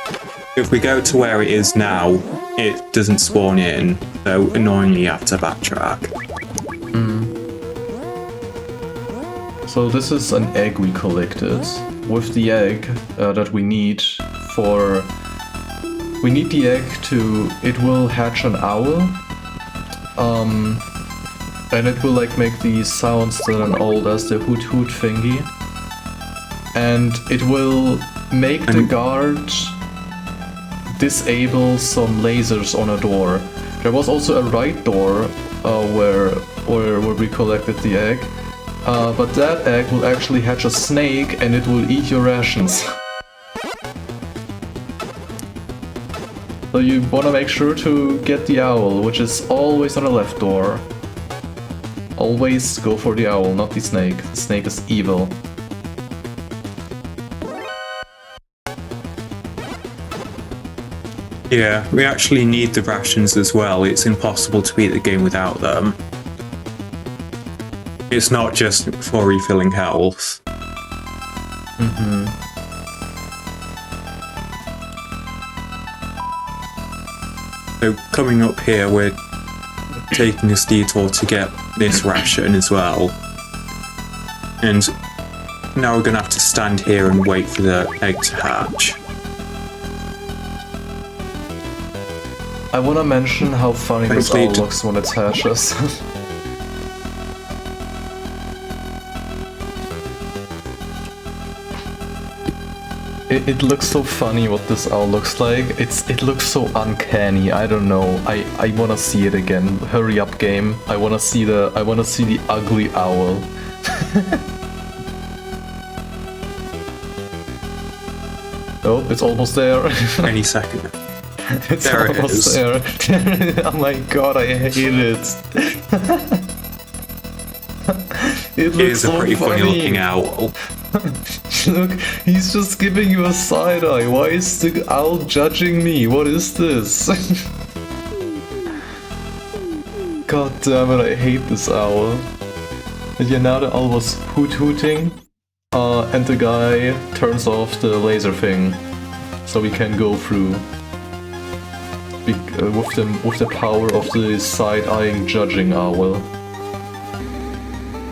If we go to where it is now, it doesn't spawn in, so annoyingly you have to backtrack. So this is an egg we collected. With the egg that we need for... We need the egg to... It will hatch an owl. And it will like make these sounds that are old as the hoot hoot thingy. And it will make the guard disable some lasers on a door. There was also a right door where we collected the egg. But that egg will actually hatch a snake and it will eat your rations. So you wanna make sure to get the owl, which is always on the left door. Always go for the owl, not the snake. The snake is evil. Yeah, we actually need the rations as well. It's impossible to beat the game without them. It's not just for refilling health. So coming up here, we're taking this detour to get this ration as well. And now we're gonna have to stand here and wait for the egg to hatch. I wanna mention how funny this owl looks when it hatches. It looks so funny what this owl looks like. It looks so uncanny. I don't know. I wanna see it again. Hurry up, game. I wanna see the ugly owl. Oh, it's almost there. Any second. It's there almost it is. there. Oh my god, I hate it. It It looks is a so pretty funny looking owl. Look, he's just giving you a side eye. Why is the owl judging me? What is this? God damn it, I hate this owl. And yeah, now the owl was hooting, and the guy turns off the laser thing, so we can go through with the power of the side-eyeing judging owl.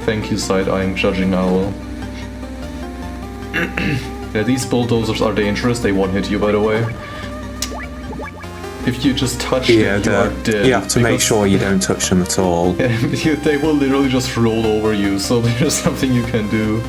Thank you, side-eyeing judging owl. Yeah, these bulldozers are dangerous. They won't hit you, by the way. If you just touch them, you are dead. You have to make sure you don't touch them at all. They will literally just roll over you, so there's something you can do.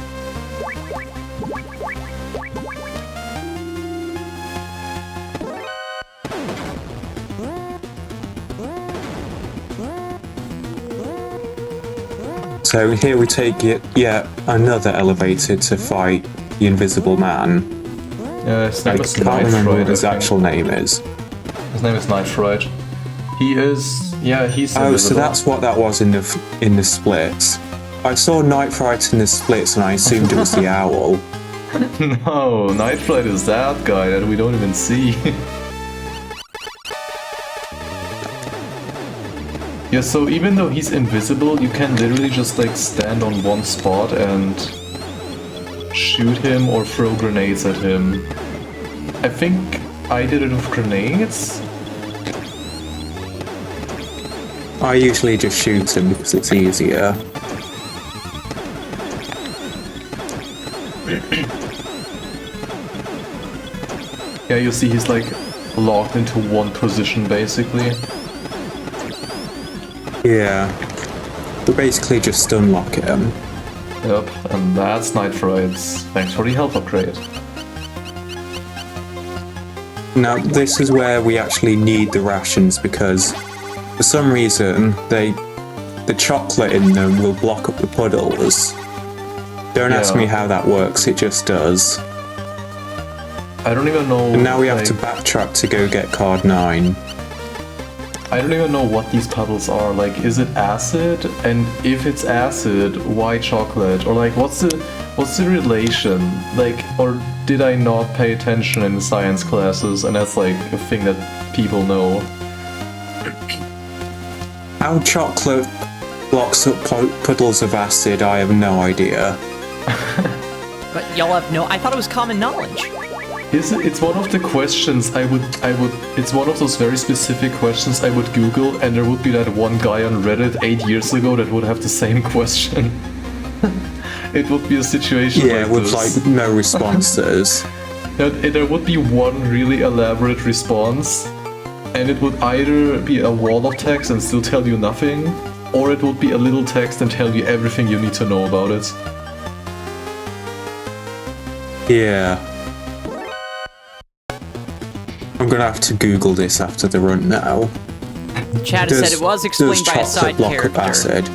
So here we take yet another elevator to fight the Invisible Man. His name is I can't remember what his Night Fright, actual name is. His name is Night Fright. He is... yeah, he's invisible. Oh, so that's what that was in the splits. I saw Night Fright in the splits and I assumed it was the owl. No, Night Fright is that guy that we don't even see. Yeah, so even though he's invisible, you can literally just like stand on one spot and shoot him or throw grenades at him. I think I did it with grenades. I usually just shoot him because it's easier. Yeah, you see he's like locked into one position basically. Yeah. We basically just unlock him. Yep, and that's Night Fright's. Thanks for the health upgrade. Now, this is where we actually need the rations because for some reason the chocolate in them will block up the puddles. Don't ask me how that works, it just does. I don't even know... And now we have to backtrack to go get card 9. I don't even know what these puddles are. Like, is it acid? And if it's acid, why chocolate? Or like, what's the relation? Like, or did I not pay attention in science classes? And that's like a thing that people know. How chocolate blocks up puddles of acid, I have no idea. But y'all have no... I thought it was common knowledge. It's one of the questions it's one of those very specific questions I would Google, and there would be that one guy on Reddit 8 years ago that would have the same question. It would be a situation like with this. like no responses. There would be one really elaborate response, and it would either be a wall of text and still tell you nothing, or it would be a little text and tell you everything you need to know about it. Yeah. I'm gonna have to Google this after the run now. Chad said it was explained by a side block character. Up acid?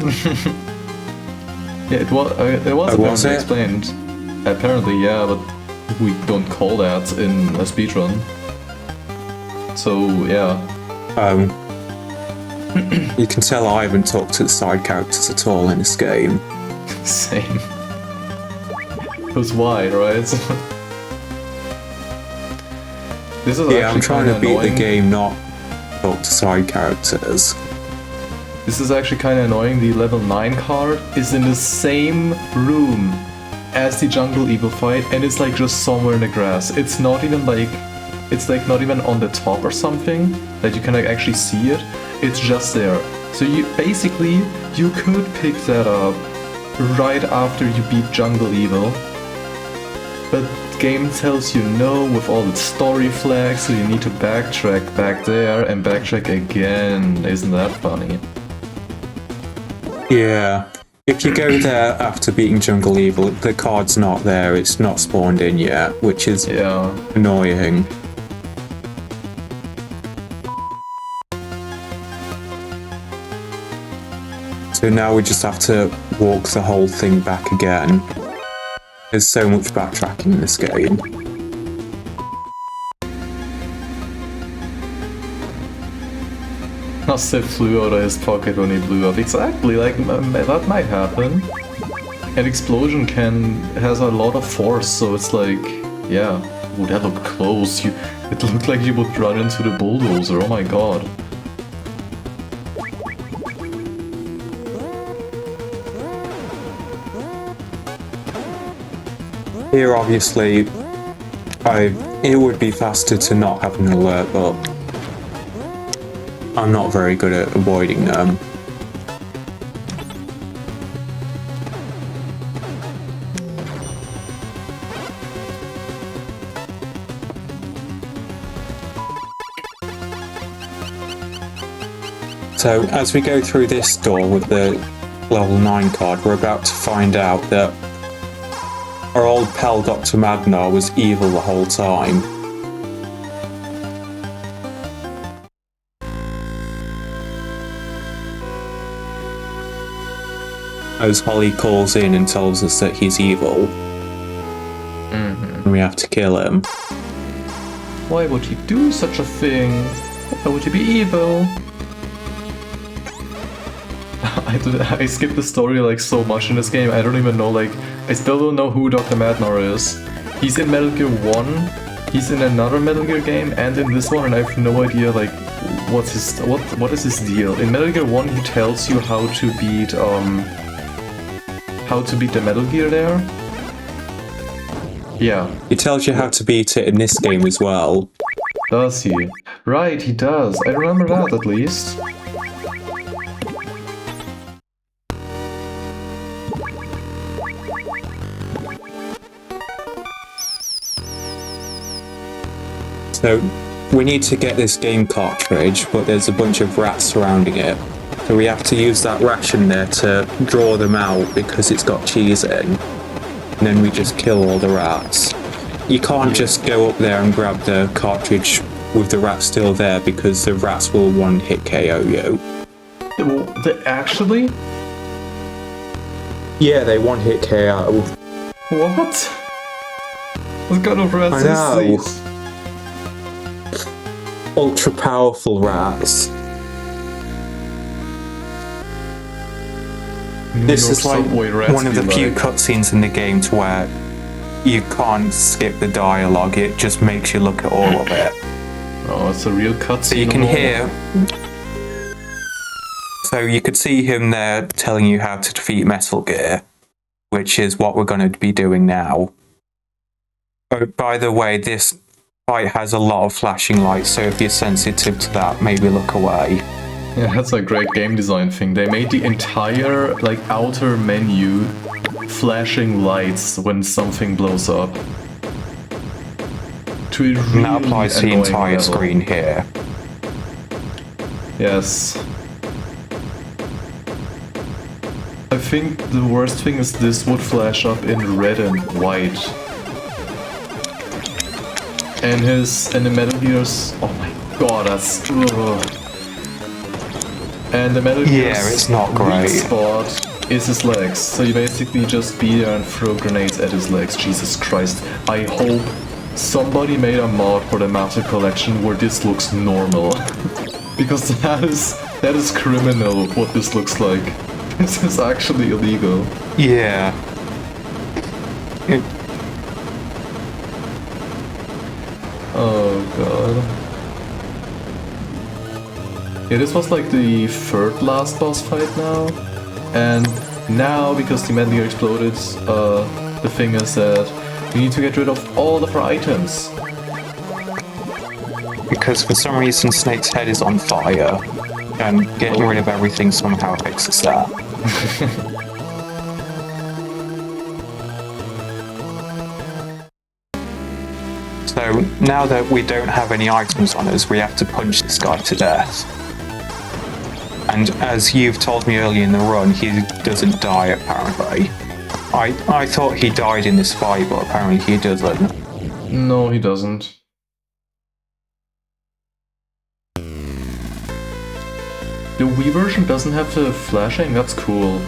Yeah, it was was it? explained. Apparently, yeah, but we don't call that in a speedrun. So, yeah. You can tell I haven't talked to the side characters at all in this game. Same. Because why, right? This is Yeah, I'm actually trying to beat annoying. the game, not talk to side characters. This is actually kind of annoying. The level 9 card is in the same room as the Jungle Evil fight, and it's like just somewhere in the grass. It's not even like... It's like not even on the top or something, that you can like actually see it. It's just there. So you basically, you could pick that up right after you beat Jungle Evil. But the game tells you no with all its story flags, so you need to backtrack back there and backtrack again. Isn't that funny? Yeah. If you go there after beating Jungle Evil, the card's not there, it's not spawned in yet, which is annoying. So now we just have to walk the whole thing back again. There's so much backtracking in this game. Must have flew out of his pocket when he blew up. Exactly, like, that might happen. an explosion has a lot of force, so it's like, yeah. Oh, that looked close. It looked like you would run into the bulldozer. Oh my god. Here, obviously, it would be faster to not have an alert, but I'm not very good at avoiding them. So, as we go through this door with the level 9 card, we're about to find out that our old pal Dr. Madnar was evil the whole time. As Holly calls in and tells us that he's evil. And we have to kill him. Why would he do such a thing? Why would he be evil? I skipped the story like so much in this game, I don't even know, like, I still don't know who Dr. Madnar is. He's in Metal Gear 1, he's in another Metal Gear game, and in this one, and I have no idea, like, what is his deal. In Metal Gear 1, he tells you how to beat the Metal Gear there. Yeah. He tells you how to beat it in this game as well. Does he? Right, he does. I remember that at least. So, we need to get this game cartridge, but there's a bunch of rats surrounding it. So we have to use that ration there to draw them out because it's got cheese in. And then we just kill all the rats. You can't just go up there and grab the cartridge with the rat still there because the rats will one-hit KO you. Actually? Yeah, they one-hit KO. What? What kind of rats is these? Ultra powerful rats. This is like one of the few cutscenes in the game to where you can't skip the dialogue, it just makes you look at all of it. Oh, it's a real cutscene. So you can hear... So you could see him there telling you how to defeat Metal Gear, which is what we're going to be doing now. Oh, by the way, this fight has a lot of flashing lights, so if you're sensitive to that, maybe look away. Yeah, that's a great game design thing. They made the entire, like, outer menu flashing lights when something blows up. To a really and that applies to the entire level. screen here. Yes. I think the worst thing is this would flash up in red and white. And the Metal Gear's... Oh my god, that's... Ugh. And the Metal Gear's it's not great. weak spot is his legs. So you basically just be there and throw grenades at his legs. Jesus Christ. I hope somebody made a mod for the Master Collection where this looks normal. Because that is criminal what this looks like. This is actually illegal. Yeah. Oh god. Yeah, this was like the third last boss fight now. And now, because the Metal Gear exploded, the thing is that we need to get rid of all of our items. Because for some reason Snake's head is on fire, and getting rid of everything somehow fixes that. So now that we don't have any items on us, we have to punch this guy to death. And as you've told me earlier in the run, he doesn't die apparently. I thought he died in this fight, but apparently he doesn't. No, he doesn't. The Wii version doesn't have the flashing, that's cool.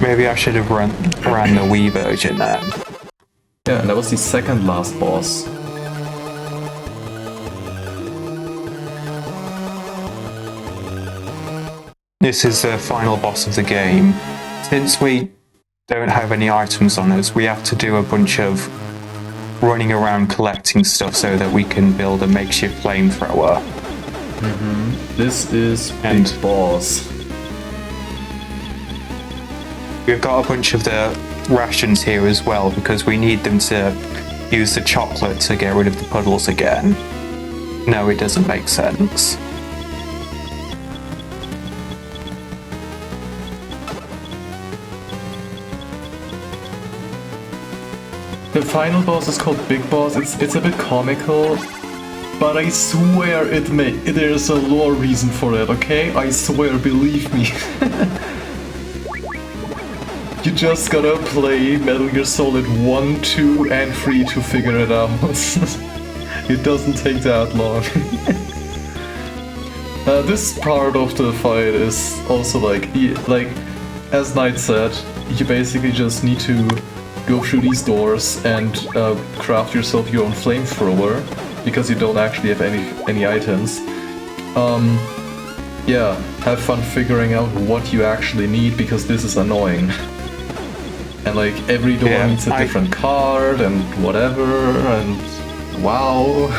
Maybe I should have ran the Wii version then. Yeah, and that was the second last boss. This is the final boss of the game. Since we don't have any items on us, we have to do a bunch of running around collecting stuff so that we can build a makeshift flamethrower. This is Big Boss. We've got a bunch of the rations here as well because we need them to use the chocolate to get rid of the puddles again. No, it doesn't make sense. The final boss is called Big Boss. It's a bit comical, but I swear there's a lore reason for it, okay? I swear, believe me. You just gotta play Metal Gear Solid 1, 2, and 3 to figure it out. It doesn't take that long. This part of the fight is also like as Knight said, you basically just need to go through these doors and craft yourself your own flamethrower, because you don't actually have any items. Yeah, have fun figuring out what you actually need, because this is annoying. And like every door needs a different card and whatever, and wow.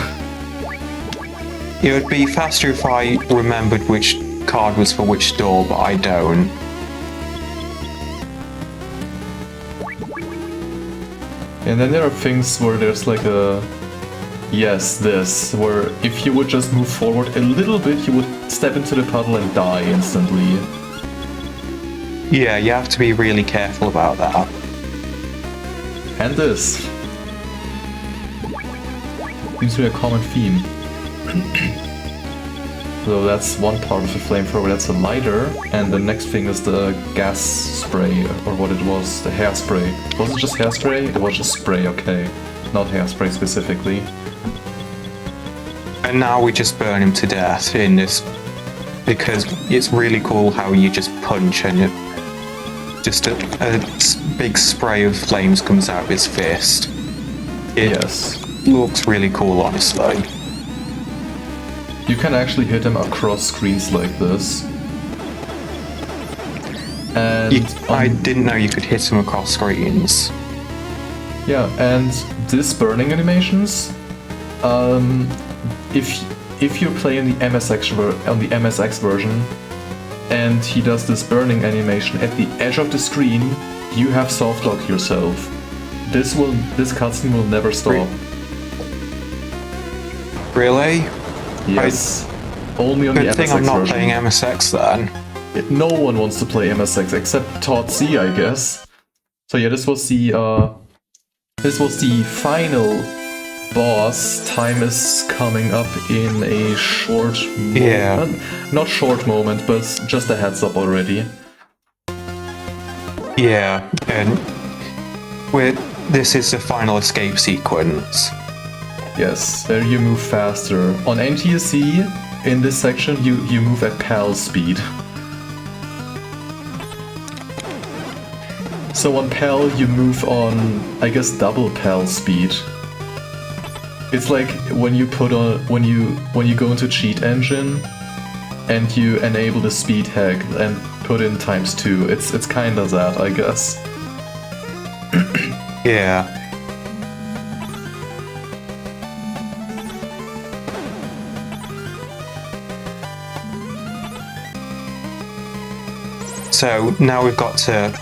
It would be faster if I remembered which card was for which door, but I don't. And then there are things where there's like a... Yes, this, where if you would just move forward a little bit, you would step into the puddle and die instantly. Yeah, you have to be really careful about that. And this. Seems to be a common theme. So that's one part of the flamethrower, that's a lighter, and the next thing is the gas spray, or what it was, the hairspray. Was it just hairspray? It was just spray, okay. Not hairspray specifically. And now we just burn him to death in this, because it's really cool how you just punch and just a big spray of flames comes out of his fist. It looks really cool, honestly. You can actually hit him across screens like this. And I didn't know you could hit him across screens. Yeah, and this burning animations, if you're playing the MSX version, and he does this burning animation at the edge of the screen, you have softlocked yourself. This cutscene will never stop. Really? Yes. Only on the MSX version. Good thing I'm not playing MSX then. No one wants to play MSX except Todd C, I guess. So yeah, this was the final boss. Time is coming up in a short moment. Yeah. Not short moment, but just a heads up already. Yeah, and this is the final escape sequence. Yes, there you move faster. On NTSC, in this section, you move at PAL speed. So on PAL, you move on, I guess, double PAL speed. It's like when you go into Cheat Engine and you enable the speed hack and put in ×2. It's kinda that, I guess. Yeah. So now we've got to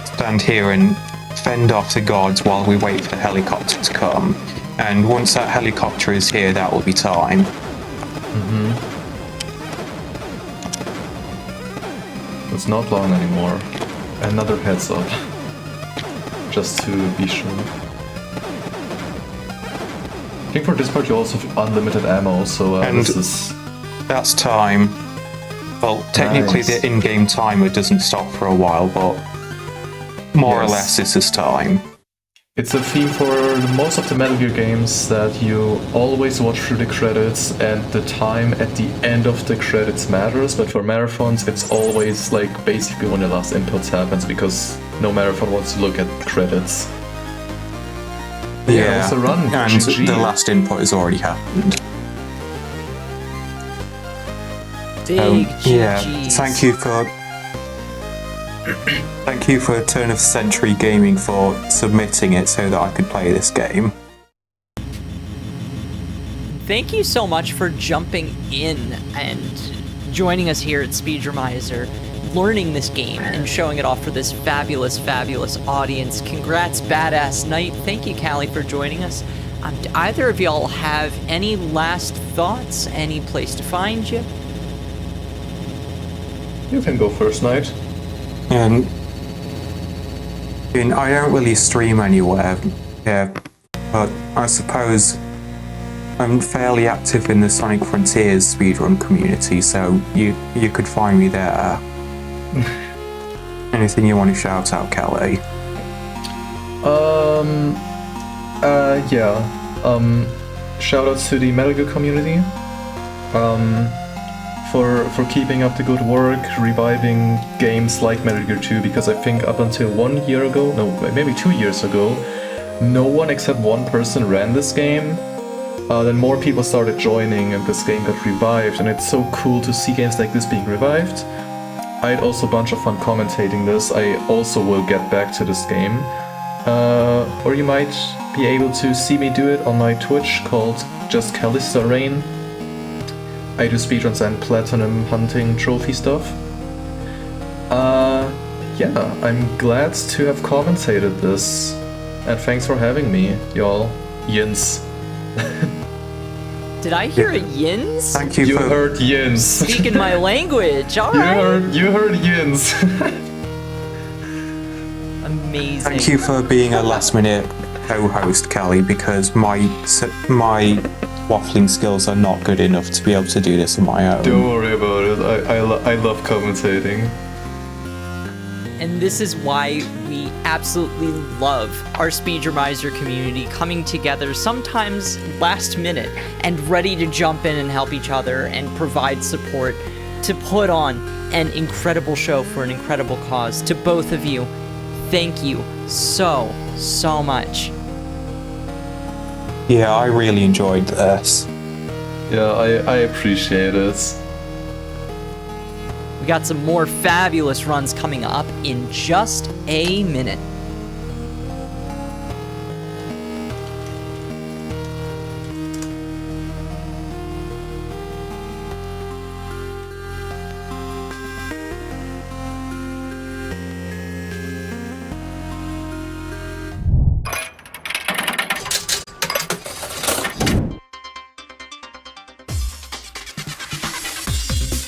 stand here and fend off the guards while we wait for the helicopter to come. And once that helicopter is here, that will be time. It's not long anymore. Another heads up. Just to be sure. I think for this part you also have unlimited ammo, so this is... That's time. Well, technically the in-game timer doesn't stop for a while, but more or less this is time. It's a theme for most of the Metal Gear games that you always watch through the credits and the time at the end of the credits matters, but for marathons it's always like basically when the last inputs happens, because no marathon wants to look at credits. Yeah, it's a run. And GG. The last input has already happened. Big yeah, GGs. thank you for Thank you for Turn of the Century Gaming for submitting it so that I could play this game. Thank you so much for jumping in and joining us here at Speedromizer, learning this game and showing it off for this fabulous, fabulous audience. Congrats, BadassKnight. Thank you, Callie, for joining us. Do either of y'all have any last thoughts? Any place to find you? You can go first, Knight. I don't really stream anywhere, yeah, but I suppose I'm fairly active in the Sonic Frontiers speedrun community, so you could find me there. Anything you want to shout out, Kelly? Shout outs to the Metal Gear community. For keeping up the good work, reviving games like Metal Gear 2, because I think up until 1 year ago, no, maybe 2 years ago, no one except one person ran this game. Then more people started joining and this game got revived, and it's so cool to see games like this being revived. I had also a bunch of fun commentating this. I also will get back to this game. Or you might be able to see me do it on my Twitch called Just Calista Rain. I do speedruns and platinum hunting trophy stuff. Yeah, I'm glad to have commentated this. And thanks for having me, y'all. Yins. Did I hear a yins? Thank you. You for heard yins. Speaking my language, alright. You heard yins. Amazing. Thank you for being a last-minute co-host, Kelly, because my waffling skills are not good enough to be able to do this on my own. Don't worry about it. I love commentating. And this is why we absolutely love our Speedromizer community coming together, sometimes last minute, and ready to jump in and help each other and provide support to put on an incredible show for an incredible cause. To both of you, thank you so, so much. Yeah, I really enjoyed this. Yeah, I appreciate it. We got some more fabulous runs coming up in just a minute.